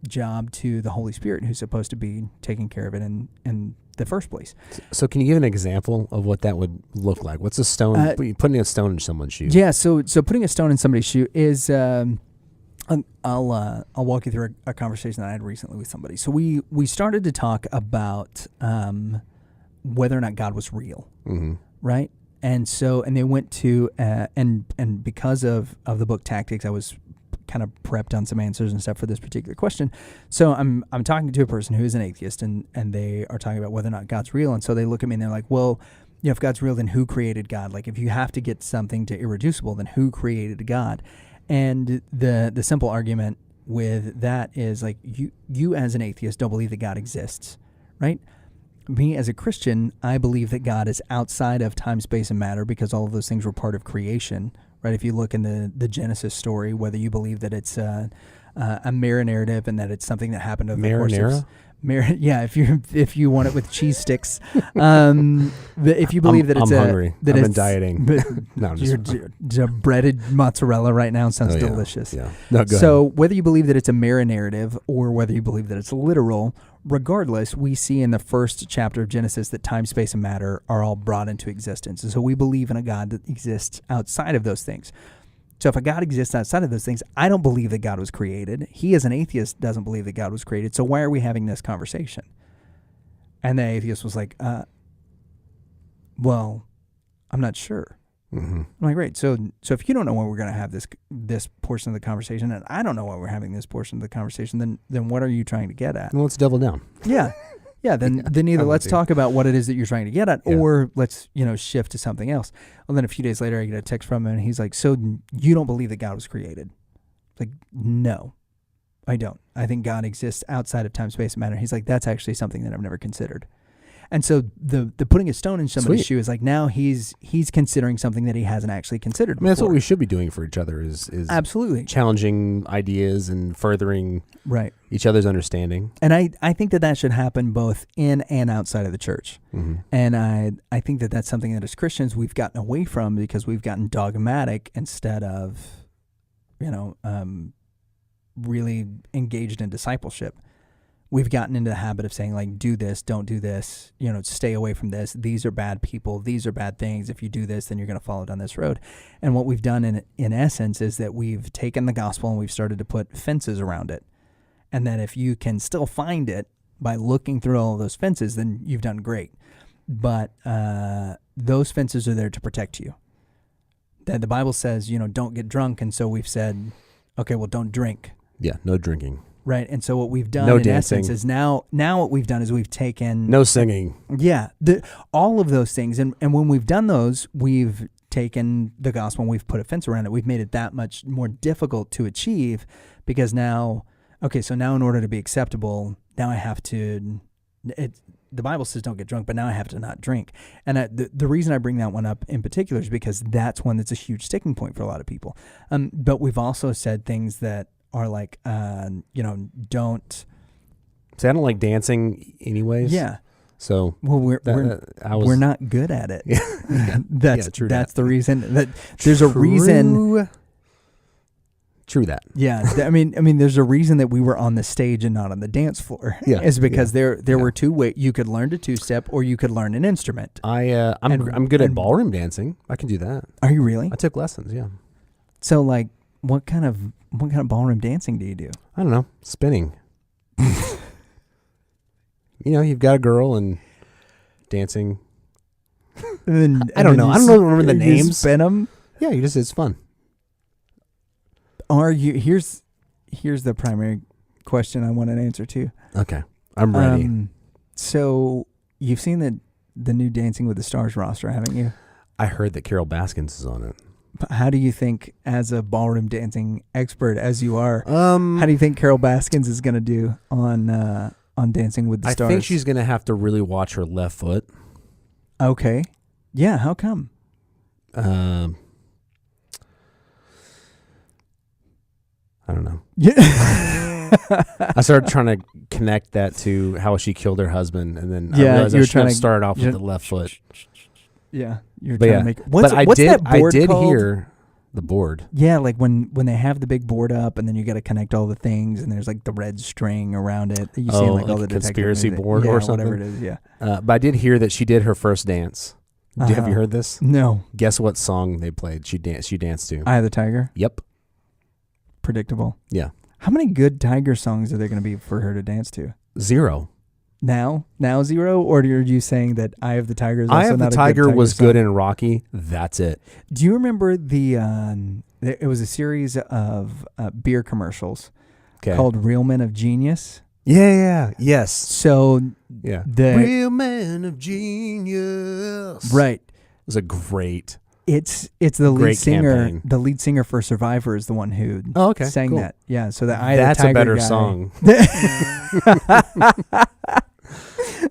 job to the Holy Spirit, who's supposed to be taking care of it in the first place. So can you give an example of what that would look like? What's a stone? Putting a stone in someone's shoe. Yeah. So putting a stone in somebody's shoe is, I'll walk you through a conversation that I had recently with somebody. So we started to talk about whether or not God was real, right? And they went to and because of the book Tactics, I was kind of prepped on some answers and stuff for this particular question. So I'm talking to a person who is an atheist, and they are talking about whether or not God's real. And so they look at me and they're like, well, you know, if God's real, then who created God? Like, if you have to get something to irreducible, then who created God? And the simple argument with that is, like, you as an atheist don't believe that God exists, right? Me as a Christian, I believe that God is outside of time, space, and matter because all of those things were part of creation, right? If you look in the Genesis story, whether you believe that it's a mirror narrative and that it's something that happened over the course of... Yeah, if you want it with cheese sticks, if you believe that it's I'm hungry. I've been dieting. No, I'm just breaded mozzarella right now sounds delicious. Yeah. No, go so ahead. Whether you believe that it's a mirror narrative or whether you believe that it's literal, regardless, we see in the first chapter of Genesis that time, space, and matter are all brought into existence. And so we believe in a God that exists outside of those things. So if a God exists outside of those things, I don't believe that God was created. He, as an atheist, doesn't believe that God was created. So why are we having this conversation? And the atheist was like, well, I'm not sure. I'm like, great. So if you don't know when we're going to have this portion of the conversation, and I don't know why we're having this portion of the conversation, then what are you trying to get at? Well, let's double down. Yeah. Yeah, then either let's talk about what it is that you're trying to get at, or let's, shift to something else. Well, then a few days later, I get a text from him, and he's like, so you don't believe that God was created? Like, no, I don't. I think God exists outside of time, space, and matter. He's like, that's actually something that I've never considered. And so the putting a stone in somebody's shoe is like, now he's considering something that he hasn't actually considered before. That's what we should be doing for each other is absolutely challenging ideas and furthering each other's understanding. And I think that should happen both in and outside of the church. And I think that that's something that as Christians we've gotten away from because we've gotten dogmatic instead of, really engaged in discipleship. We've gotten into the habit of saying, like, do this, don't do this, stay away from this. These are bad people. These are bad things. If you do this, then you're going to follow down this road. And what we've done in essence is that we've taken the gospel and we've started to put fences around it. And that if you can still find it by looking through all of those fences, then you've done great. But those fences are there to protect you. That the Bible says, don't get drunk. And so we've said, okay, well, don't drink. Yeah, no drinking. Right, and so what we've done dancing. Essence is now what we've done is we've taken... No singing. Yeah, all of those things. And when we've done those, we've taken the gospel and we've put a fence around it. We've made it that much more difficult to achieve because now, so now in order to be acceptable, now I have to, the Bible says don't get drunk, but now I have to not drink. And the reason I bring that one up in particular is because that's one that's a huge sticking point for a lot of people. But we've also said things that are like, don't. See, I don't like dancing anyways. Yeah. So we're not good at it. Yeah. That's true. That's the reason that there's a reason. True that. Yeah. I mean, there's a reason that we were on the stage and not on the dance floor. Yeah. Is because there were two ways you could learn to two-step or you could learn an instrument. I'm good at ballroom dancing. I can do that. Are you really? I took lessons. Yeah. So like, what kind of ballroom dancing do you do? I don't know. Spinning. You've got a girl and dancing. I don't know. I don't remember the names. You spin them? Yeah, it's fun. Are you? Here's the primary question I want an answer to. Okay, I'm ready. So you've seen the new Dancing with the Stars roster, haven't you? I heard that Carol Baskins is on it. How do you think, as a ballroom dancing expert as you are, how do you think Carol Baskins is going to do on Dancing with the Stars? I think she's going to have to really watch her left foot. Okay. Yeah, how come? I don't know. Yeah. I started trying to connect that to how she killed her husband, and then I realized I should have started off with the left foot. Yeah, you're trying to make. What's I that board did called? hear the board. Yeah, like when they have the big board up, and then you got to connect all the things, and there's like the red string around it. You see like all the conspiracy board or something. Whatever it is. Yeah. But I did hear that she did her first dance. Have you heard this? No. Guess what song they played? She danced to. Eye of the Tiger. Yep. Predictable. Yeah. How many good Tiger songs are there going to be for her to dance to? 0. Now 0, or are you saying that Eye of the Tiger is also Eye of the Tiger was good in Rocky. That's it. Do you remember it was a series of beer commercials called Real Men of Genius? Yeah. Yes. So yeah, the Real Men of Genius. Right. It was a great. It's the lead singer. Campaign. The lead singer for Survivor is the one who sang that. Yeah. So that's a better song.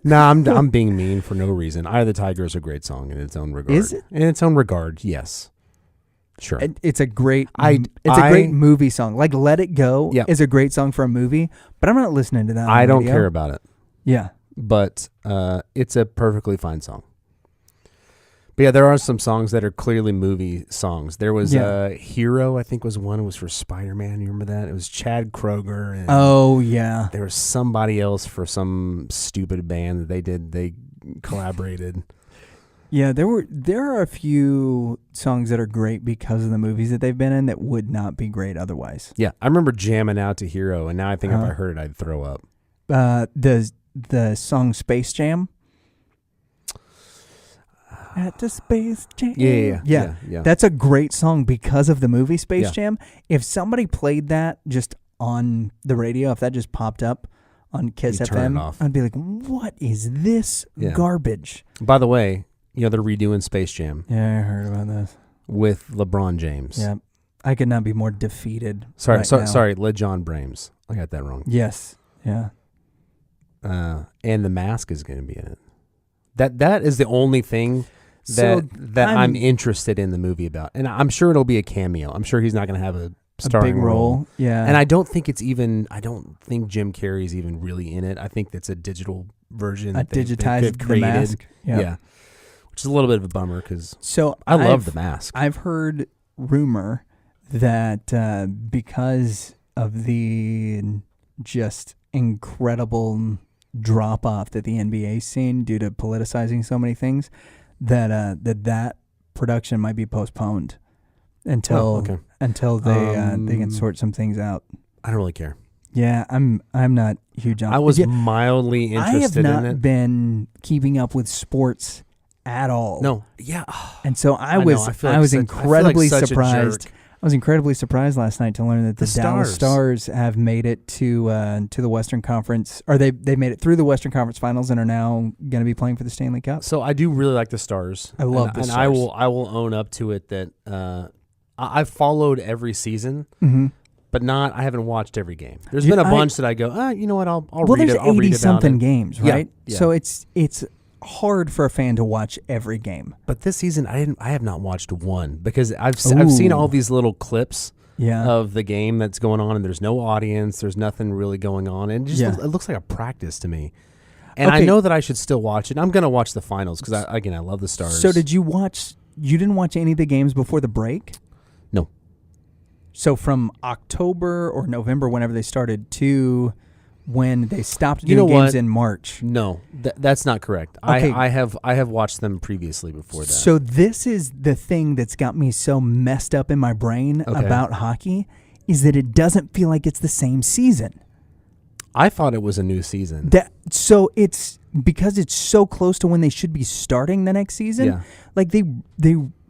No, I'm being mean for no reason. Eye of the Tiger is a great song in its own regard. Is it? In its own regard, yes. Sure. It's a great a great movie song. Like Let It Go is a great song for a movie, but I'm not listening to that. I don't care about it. Yeah. But it's a perfectly fine song. But yeah, there are some songs that are clearly movie songs. There was Hero, I think was one. It was for Spider-Man. You remember that? It was Chad Kroeger. And oh, yeah. There was somebody else for some stupid band that they collaborated. Yeah, there are a few songs that are great because of the movies that they've been in that would not be great otherwise. Yeah, I remember jamming out to Hero, and now I think if I heard it, I'd throw up. The song Space Jam. At the Space Jam. Yeah. That's a great song because of the movie Space Jam. If somebody played that just on the radio, if that just popped up on Kiss FM, I'd be like, what is this garbage? By the way, they're redoing Space Jam. Yeah, I heard about this. With LeBron James. Yeah. I could not be more defeated. Sorry, LeJon Brames. I got that wrong. Yes. Yeah. And The Mask is going to be in it. That is the only thing that I'm interested in the movie about. And I'm sure it'll be a cameo. I'm sure he's not going to have a starring big role. Yeah. And I don't think Jim Carrey's even really in it. I think that's a digital version. Digitized The Mask. Yeah. Which is a little bit of a bummer because I love The Mask. I've heard rumor that because of the just incredible drop-off that the NBA's seen due to politicizing so many things, that production might be postponed until they can sort some things out. I don't really care. Yeah, I'm not huge on. I was mildly interested in it. I have not been keeping up with sports at all. No, yeah, and so I was incredibly surprised. I was incredibly surprised last night to learn that the Dallas Stars have made it to the Western Conference, or they made it through the Western Conference Finals and are now going to be playing for the Stanley Cup. So I do really like the Stars. I love the Stars. And I will own up to it that I've followed every season, but I haven't watched every game. There's been a bunch that I go, you know what, I'll read it. Well, there's 80-something games, right? Yeah. So it's hard for a fan to watch every game. But this season, I have not watched one because I've seen all these little clips of the game that's going on, and there's no audience, there's nothing really going on, and it looks like a practice to me. And I know that I should still watch it. I'm going to watch the finals because I love the Stars. So did you watch? You didn't watch any of the games before the break? No. So from October or November, whenever they started, to when they stopped doing games in March. No, that's not correct. Okay. I have watched them previously before that. So this is the thing that's got me so messed up in my brain about hockey, is that it doesn't feel like it's the same season. I thought it was a new season. So it's because it's so close to when they should be starting the next season. Yeah. Like they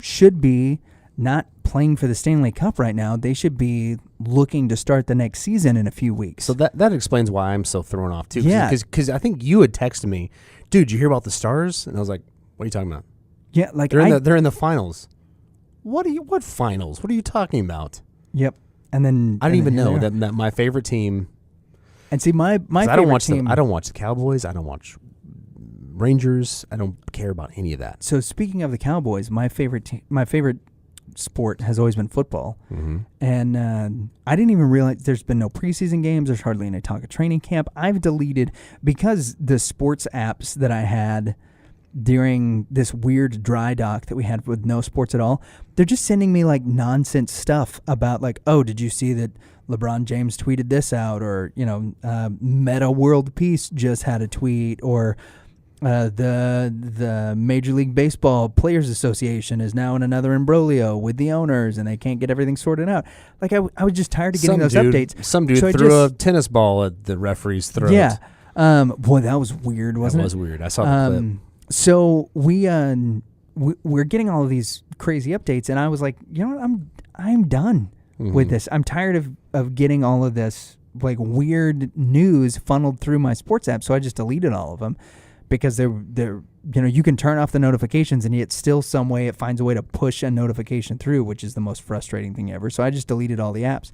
should be not playing for the Stanley Cup right now. They should be looking to start the next season in a few weeks. So that explains why I'm so thrown off too. Yeah. Because I think you had texted me, dude, you hear about the Stars? And I was like, what are you talking about? Yeah, like they're in the finals. What finals? What are you talking about? Yep. And then I didn't even know that my favorite team. And see, my favorite team. I don't watch the Cowboys. I don't watch Rangers. I don't care about any of that. So speaking of the Cowboys, my favorite sport has always been football. And I didn't even realize there's been no preseason games. There's hardly any talk of training camp. I've deleted, because the sports apps that I had during this weird dry dock that we had with no sports at all, they're just sending me like nonsense stuff about like, oh, did you see that LeBron James tweeted this out? Or, Meta World Peace just had a tweet, or the Major League Baseball Players Association is now in another imbroglio with the owners, and they can't get everything sorted out. Like I was just tired of getting those updates. Some dude threw a tennis ball at the referee's throat. Yeah. Boy, that was weird, wasn't it? That was weird. I saw the clip. So we're getting all of these crazy updates, and I was like, you know what, I'm done with this. I'm tired of getting all of this like weird news funneled through my sports app. So I just deleted all of them. Because they're you can turn off the notifications, and yet still some way it finds a way to push a notification through, which is the most frustrating thing ever. So I just deleted all the apps.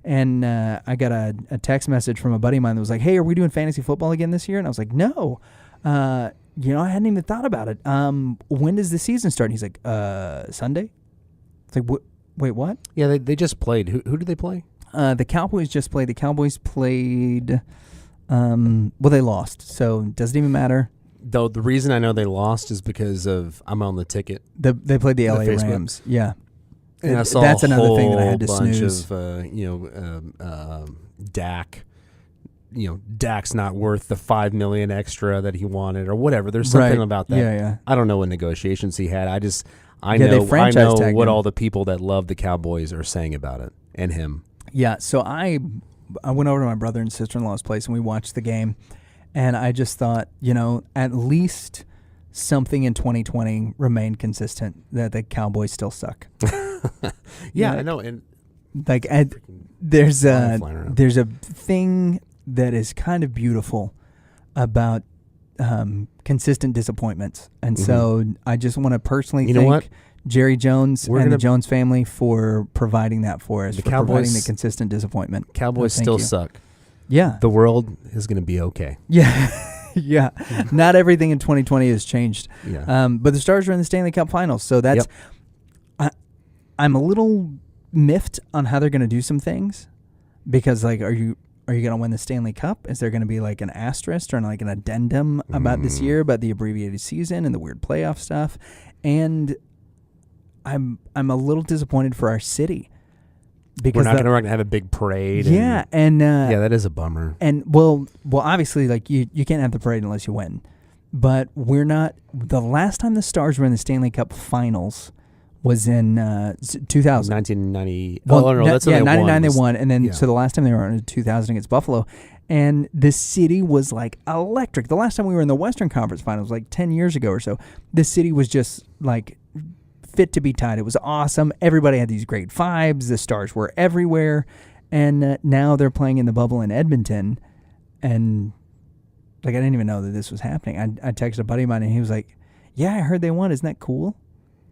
And I got a text message from a buddy of mine that was like, hey, are we doing fantasy football again this year? And I was like, no. I hadn't even thought about it. When does the season start? And he's like, Sunday? It's like, wait, what? Yeah, they just played. Who did they play? The Cowboys just played. The Cowboys played... they lost, so it doesn't even matter. Though the reason I know they lost is because of I'm on the ticket. They played the LA Rams. Yeah. And I saw that's another thing that I had to snooze. Dak. Dak's not worth the $5 million extra that he wanted, or whatever. There's something about that. Yeah. I don't know what negotiations he had. I know what all the people that love the Cowboys are saying about it, and him. Yeah. So I went over to my brother and sister-in-law's place, and we watched the game. And I just thought, at least something in 2020 remained consistent, that the Cowboys still suck. Yeah, I know. And like, there's a thing that is kind of beautiful about consistent disappointments. And so I just want to personally thank Jerry Jones and the Jones family for providing that for us, providing the consistent disappointment. Cowboys still suck. Yeah. The world is going to be okay. Yeah. Yeah. Not everything in 2020 has changed. Yeah. But the Stars are in the Stanley Cup Finals, so that's... Yep. I'm a little miffed on how they're going to do some things, because, like, are you going to win the Stanley Cup? Is there going to be, like, an asterisk or, like, an addendum about this year, about the abbreviated season and the weird playoff stuff? And I'm a little disappointed for our city. Because we're not going to have a big parade. Yeah, that is a bummer. And well, obviously, like you can't have the parade unless you win. But we're not. The last time the Stars were in the Stanley Cup Finals was in 2000. 1990. That's 99 they won, and then so the last time they were in 2000 against Buffalo, and the city was like electric. The last time we were in the Western Conference Finals, like 10 years ago or so, the city was just like fit to be tied. It was awesome. Everybody had these great vibes. The stars were everywhere. And now they're playing in the bubble in Edmonton. And like, I didn't even know that this was happening. I texted a buddy of mine, and he was like, yeah, I heard they won. Isn't that cool?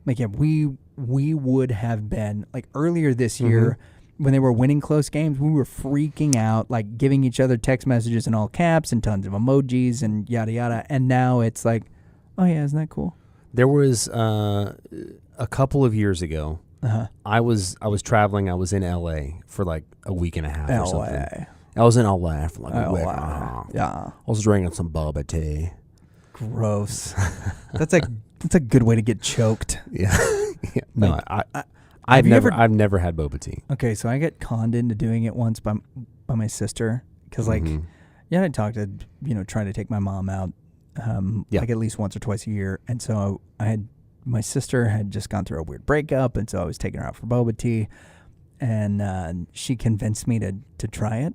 Like, yeah, we would have been, like, earlier this year when they were winning close games, we were freaking out, like giving each other text messages in all caps and tons of emojis and yada yada. And now it's like, oh yeah, isn't that cool? There was a couple of years ago. I was traveling. I was in LA for like a week and a half or something. I was in LA for like a week. Yeah, I was drinking some boba tea. Gross. That's a good way to get choked. Yeah. No, I've never had boba tea. Okay, so I got conned into doing it once by my sister because like I talked to trying to take my mom out like at least once or twice a year, and so my sister had just gone through a weird breakup, and so I was taking her out for boba tea, and she convinced me to try it,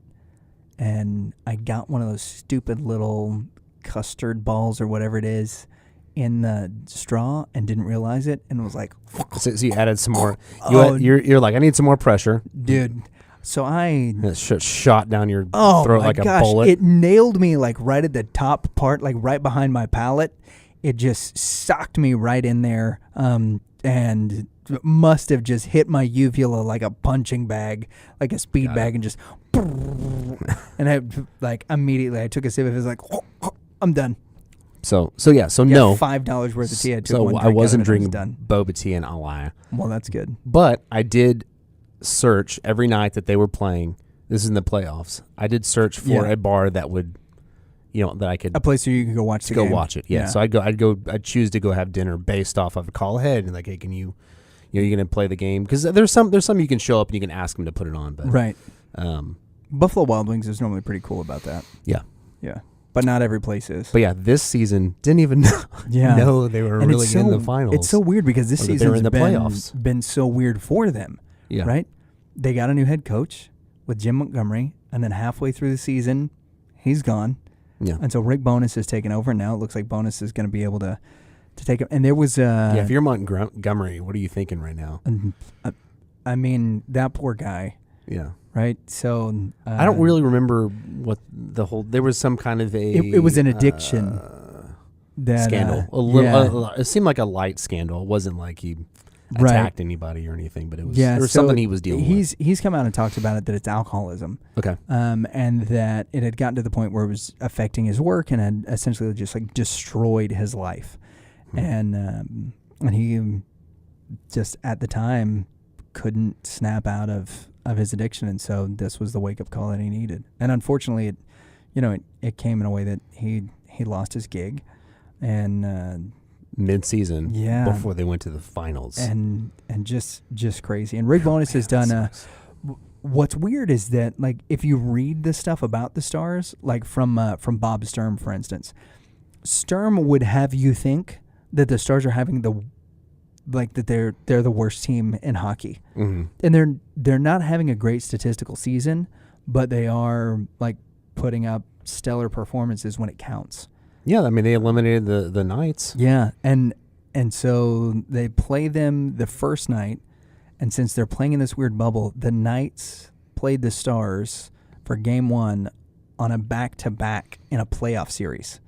and I got one of those stupid little custard balls or whatever it is in the straw and didn't realize it, and was like, so you added some more. You're like, I need some more pressure, dude. So I shot down your throat like a bullet. It nailed me like right at the top part, like right behind my palate. It just socked me right in there, and must have just hit my uvula like a punching bag, like a speed bag, and just. And I like immediately I took a sip. It was like, I'm done. So no, $5 worth of tea. I wasn't drinking boba tea in LA. Well, that's good. But I did search every night that they were playing. This is in the playoffs. I did search for a bar that would, that I could, a place where you could go watch the game. Watch it. Yeah. So I'd choose to go have dinner based off of a call ahead and like, hey, can you're going to play the game? Because there's some you can show up and you can ask them to put it on. But right. Buffalo Wild Wings is normally pretty cool about that. Yeah. Yeah. But not every place is. But yeah, this season didn't even know they were really in the finals. It's so weird because this season's been so weird for them. Yeah. Right? They got a new head coach with Jim Montgomery, and then halfway through the season, he's gone. Yeah. And so Rick Bowness has taken over, and now it looks like Bowness is going to be able to take it. And there was if you're Montgomery, what are you thinking right now? I mean, that poor guy. Yeah. Right, so I don't really remember what the whole. There was some kind of a. It was an addiction scandal. It seemed like a light scandal. It wasn't like he attacked anybody or anything, but it was. Yeah, there was something he was dealing with. He's come out and talked about it, that it's alcoholism. Okay. And that it had gotten to the point where it was affecting his work and had essentially just like destroyed his life, and he just at the time couldn't snap out of his addiction, and so this was the wake-up call that he needed. And unfortunately, it came in a way that he lost his gig, and mid-season, before they went to the finals, and just crazy. And Rick Bowness has done what's weird is that, like, if you read the stuff about the Stars, like from Bob Sturm, for instance, Sturm would have you think that the Stars are having that they're the worst team in hockey, and they're not having a great statistical season, but they are like putting up stellar performances when it counts. Yeah, I mean they eliminated the Knights. Yeah, and so they play them the first night, and since they're playing in this weird bubble, the Knights played the Stars for Game 1 on a back-to-back in a playoff series,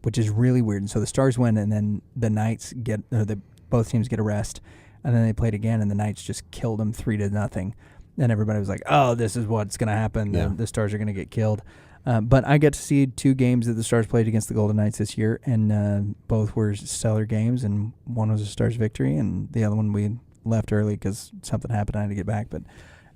which is really weird. And so the Stars win, and then the Knights both teams get a rest, and then they played again, and the Knights just killed them 3-0. And everybody was like, "Oh, this is what's going to happen. Yeah. The Stars are going to get killed." But I got to see 2 games that the Stars played against the Golden Knights this year, and both were stellar games. And one was a Stars victory, and the other one we left early because something happened. I had to get back, but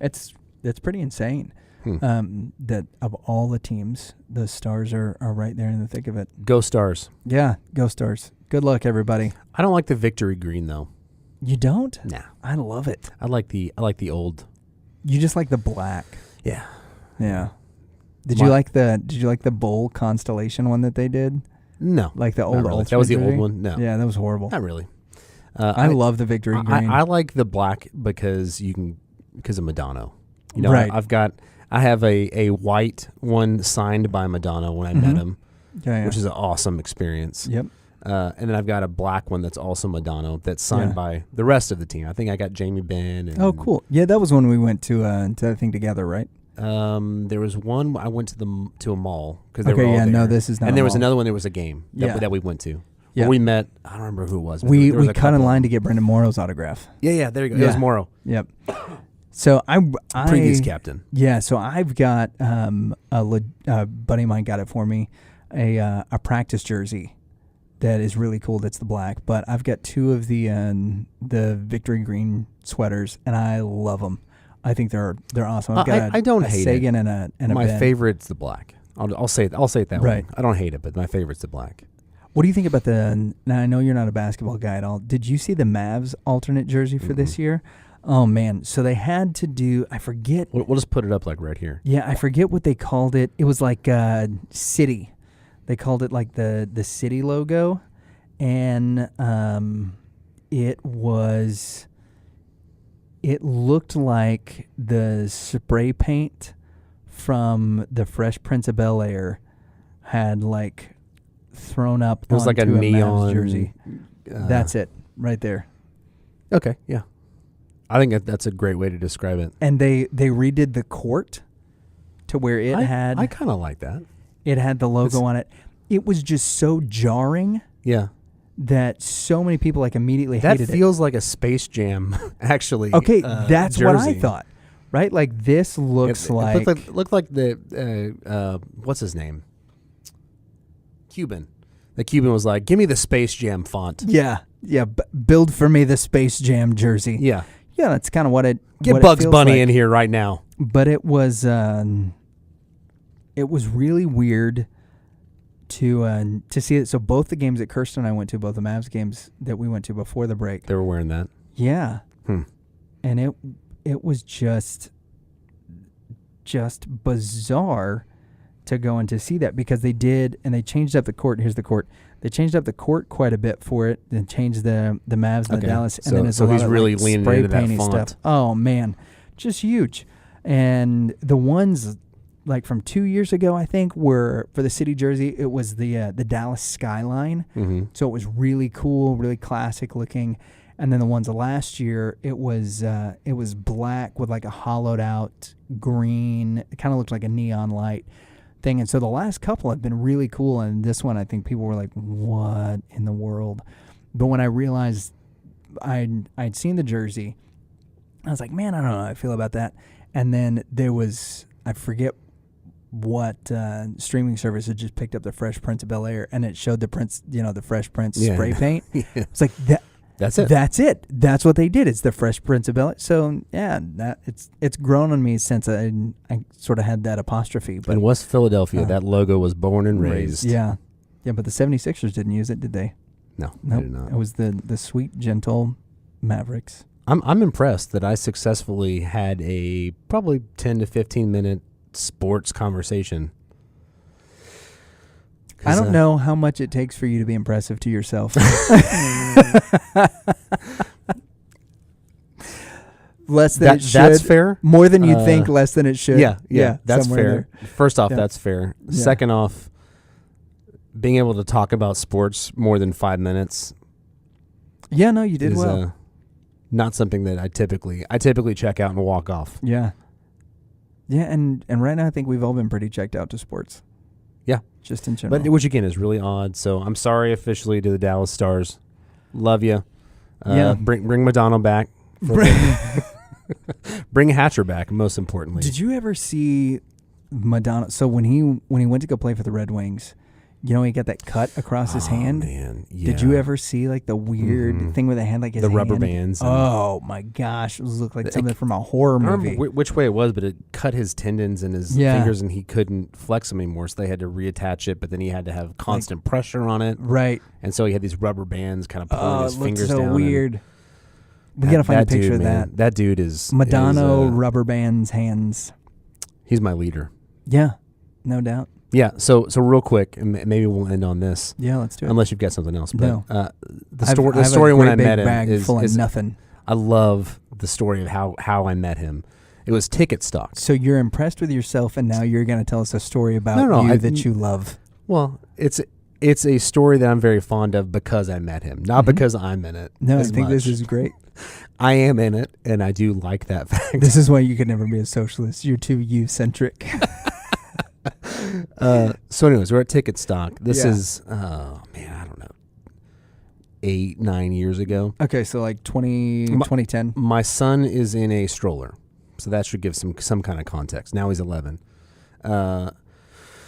it's pretty insane that of all the teams, the Stars are right there in the thick of it. Go Stars! Yeah, go Stars! Good luck, everybody. I don't like the victory green though. You don't? Nah. I love it. I like the old. You just like the black. Yeah. Yeah. Did you like the bowl constellation one that they did? No. Like the old really. That was the old one? No. Yeah, that was horrible. Not really. I love the victory green. I like the black because of Madonna. Right. I have a white one signed by Madonna when I met him. Which is an awesome experience. Yep. And then I've got a black one that's also Madonna that's signed by the rest of the team. I think I got Jamie Benn. And, oh, cool. Yeah, that was when we went to that thing together, right? There was one I went to a mall because they were all there. No, this is not. And there was another one. There was a game that we went to. Yeah. Where we met. I don't remember who it was. We cut in line to get Brendan Morrow's autograph. Yeah. There you go. Yeah. It was Morrow. Yep. So I previous captain. Yeah. So I've got a buddy of mine got it for me, a practice jersey that is really cool. That's the black. But I've got two of the Victory Green sweaters, and I love them. I think they're awesome. I've got I don't hate Sagan it. and a my Ben. favorite's the black. I'll say it that way. I don't hate it, but my favorite's the black. What do you think about now I know you're not a basketball guy at all. Did you see the Mavs alternate jersey for this year? Oh, man. So they had to do, I forget. We'll just put it up like right here. Yeah, I forget what they called it. It was like City. They called it like the City logo. And it looked like the spray paint from the Fresh Prince of Bel-Air had like thrown up. It was like a neon Mavs jersey. That's it, right there. Okay, yeah. I think that's a great way to describe it. And they redid the court to where it had. I kind of like that. It had the logo on it. It was just so jarring. Yeah. That so many people like immediately hated it. That feels like a Space Jam, actually. Okay, that's jersey. what I thought. Right, like this looks like looked like the what's his name? Cuban. The Cuban was like, "Give me the Space Jam font." Yeah. Build for me the Space Jam jersey. Yeah, that's kind of what it. Get Bugs Bunny in here right now. But it was really weird to see it. So both the games that Kirsten and I went to, both the Mavs games that we went to before the break, they were wearing that. Yeah, and it was just bizarre to go and to see that because they did, and they changed up the court. Here's the court. They changed up the court quite a bit for it, and changed the Mavs and the Dallas. And then so he's really leaning into that font. Stuff. Oh man, just huge. And the ones like from 2 years ago, I think, were for the city jersey. It was the Dallas skyline. Mm-hmm. So it was really cool, really classic looking. And then the ones of last year, it was black with like a hollowed out green. It kind of looked like a neon light thing. And so the last couple have been really cool. And this one, I think people were like, what in the world? But when I realized I'd seen the jersey, I was like, man, I don't know how I feel about that. And then there was, I forget what streaming service had just picked up the Fresh Prince of Bel-Air, and it showed the Prince, the Fresh Prince spray paint. Yeah. It's like that. That's it. That's it. That's what they did. It's the Fresh Prince of Bel-Air. So yeah, it's grown on me since I sort of had that apostrophe. But in West Philadelphia, that logo was born and raised. Yeah, but the 76ers didn't use it, did they? No, nope. They did not. It was the sweet, gentle Mavericks. I'm impressed that I successfully had a probably 10 to 15 minute sports conversation. I don't know how much it takes for you to be impressive to yourself. Less than it should. That's fair. More than you think, less than it should. Yeah, that's fair. There. First off, that's fair. Yeah. Second off, being able to talk about sports more than 5 minutes. Yeah, no, you did well. Not something that I typically check out and walk off. Yeah. Yeah, and right now I think we've all been pretty checked out to sports. Yeah. Just in general. But which again is really odd. So I'm sorry officially to the Dallas Stars. Love you. Bring Madonna back. Bring Hatcher back, most importantly. Did you ever see Madonna? So when he went to go play for the Red Wings, he got that cut across his hand. Man, yeah. Did you ever see like the weird thing with the hand, like his the hand? Rubber bands? Oh my gosh, it looked like something from a horror movie. I don't remember which way it was, but it cut his tendons and his fingers, and he couldn't flex them anymore. So they had to reattach it, but then he had to have constant pressure on it, right? And so he had these rubber bands kind of pulling his fingers down. Oh, it looked so weird. We gotta find a picture of that. That dude is Madonna rubber bands hands. He's my leader. Yeah, no doubt. Yeah, so real quick, and maybe we'll end on this. Yeah, let's do it. Unless you've got something else. But no. The story when I met him is full of nothing. I love the story of how I met him. It was ticket stock. So you're impressed with yourself, and now you're going to tell us a story about that you love. Well, it's a story that I'm very fond of because I met him, not because I'm in it. No, I think this is great. I am in it, and I do like that fact. This is why you could never be a socialist. You're too you-centric. So anyways, we're at Ticket Stock. This is, I don't know, 8-9 years ago. Okay, so like 2010. My son is in a stroller, so that should give some kind of context. Now he's 11.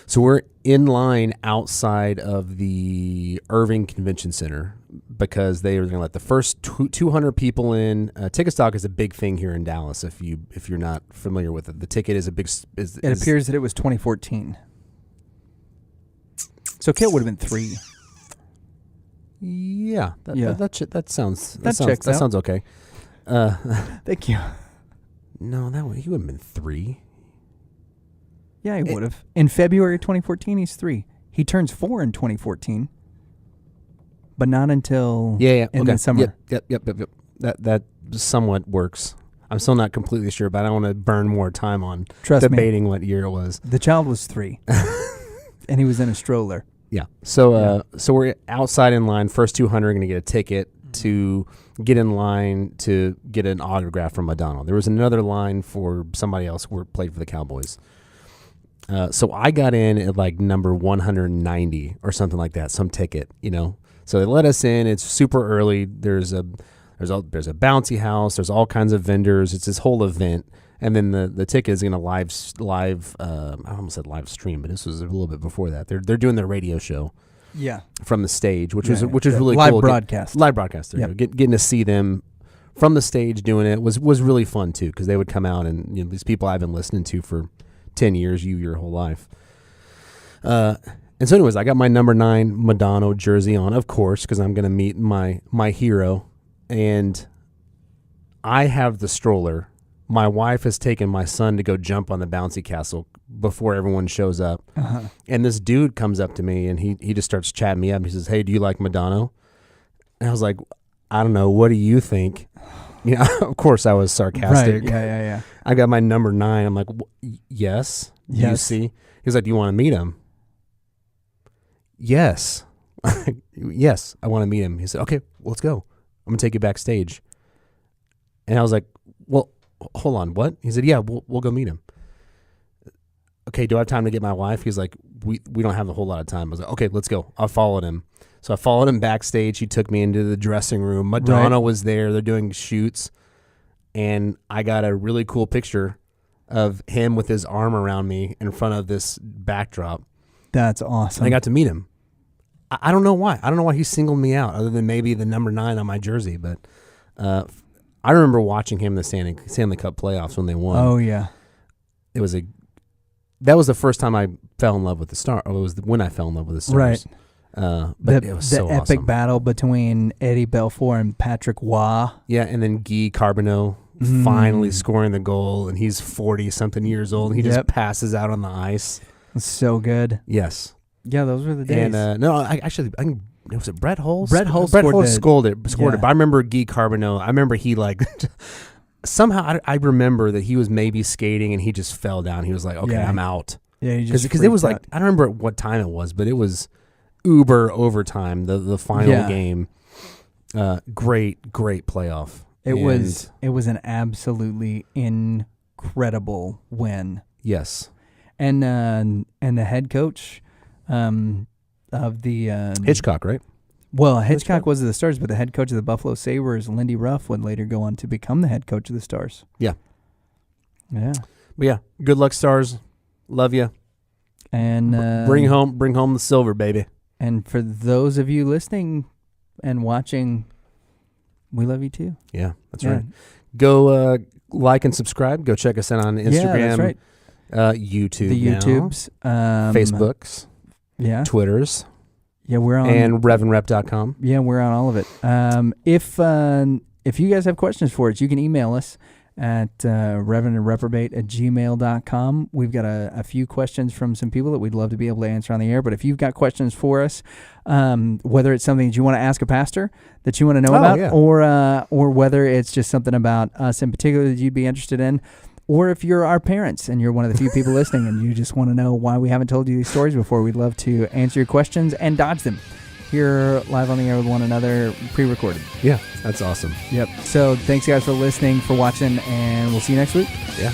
So we're in line outside of the Irving Convention Center because they were going to let the first 200 people in. Ticket Stock is a big thing here in Dallas. If you're not familiar with it, the ticket is a big. It appears that it was 2014. So Kit would have been 3. Yeah, that sounds okay. Thank you. No, he would have been 3. Yeah, he would have. In February 2014, he's 3. He turns 4 in 2014, but not until in the summer. Yep. That somewhat works. I'm still not completely sure, but I don't want to burn more time on debating what year it was. The child was 3, and he was in a stroller. Yeah. So we're outside in line. First 200 are going to get a ticket to get in line to get an autograph from Madonna. There was another line for somebody else who played for the Cowboys. So I got in at like number 190 or something like that, some ticket, So they let us in. It's super early. There's a bouncy house. There's all kinds of vendors. It's this whole event. And then the ticket is going to live. I almost said live stream, but this was a little bit before that. They're doing their radio show. Yeah. From the stage, which is really live cool. Broadcast. Live broadcast. There you go. Getting to see them from the stage doing it was really fun too, because they would come out and these people I've been listening to for 10 years, your whole life. And so anyways, I got my number 9 Madonna jersey on, of course, because I'm going to meet my hero. And I have the stroller. My wife has taken my son to go jump on the bouncy castle before everyone shows up. Uh-huh. And this dude comes up to me, and he just starts chatting me up. He says, "Hey, do you like Madonna?" And I was like, "I don't know. What do you think?" Of course I was sarcastic. Right. Yeah. I got my number 9. I'm like, yes. You see? He's like, "Do you want to meet him?" Yes. Yes, I want to meet him. He said, "Okay, let's go. I'm going to take you backstage." And I was like, "Well, hold on, what?" He said, "Yeah, we'll go meet him." Okay, do I have time to get my wife? He's like, we don't have a whole lot of time. I was like, "Okay, let's go." I followed him. So I followed him backstage. He took me into the dressing room. Madonna was there. They're doing shoots. And I got a really cool picture of him with his arm around me in front of this backdrop. That's awesome. And I got to meet him. I don't know why. I don't know why he singled me out other than maybe the number 9 on my jersey. But I remember watching him in the Stanley Cup playoffs when they won. Oh, yeah. That was the first time I fell in love with the Stars. Or it was when I fell in love with the Stars. Right. But it was so awesome. The epic battle between Eddie Belfour and Patrick Waugh. Yeah, and then Guy Carbonneau finally scoring the goal, and he's 40-something years old, and he just passes out on the ice. So good. Yes. Yeah, those were the days. And was it Brett Hulse? Brett Hulse scored it. But I remember Guy Carbonneau. I remember he somehow I remember that he was maybe skating and he just fell down. He was like, "Okay, I'm out." Yeah, because it was like, I don't remember what time it was, but it was uber overtime. The final game. Great playoff. It was an absolutely incredible win. Yes. And the head coach of the Hitchcock, right? Well, Hitchcock was of the Stars, but the head coach of the Buffalo Sabres, Lindy Ruff, would later go on to become the head coach of the Stars. Yeah. Yeah. But yeah, good luck, Stars. Love you. And bring home the silver, baby. And for those of you listening and watching, we love you too. Yeah, that's right. Go like and subscribe. Go check us out on Instagram. Yeah, that's right. YouTube. The YouTubes. Facebooks. Yeah. Twitters. Yeah, we're on. And Rev and Rep.com. Yeah, we're on all of it. If you guys have questions for us, you can email us at Reverend and Reprobate at gmail.com. We've got a few questions from some people that we'd love to be able to answer on the air. But if you've got questions for us, whether it's something that you want to ask a pastor that you want to know about, or whether it's just something about us in particular that you'd be interested in, Or if you're our parents and you're one of the few people listening and you just want to know why we haven't told you these stories before, we'd love to answer your questions and dodge them here live on the air with one another, pre-recorded. Yeah, that's awesome. Yep. So thanks, guys, for listening, for watching, and we'll see you next week. Yeah.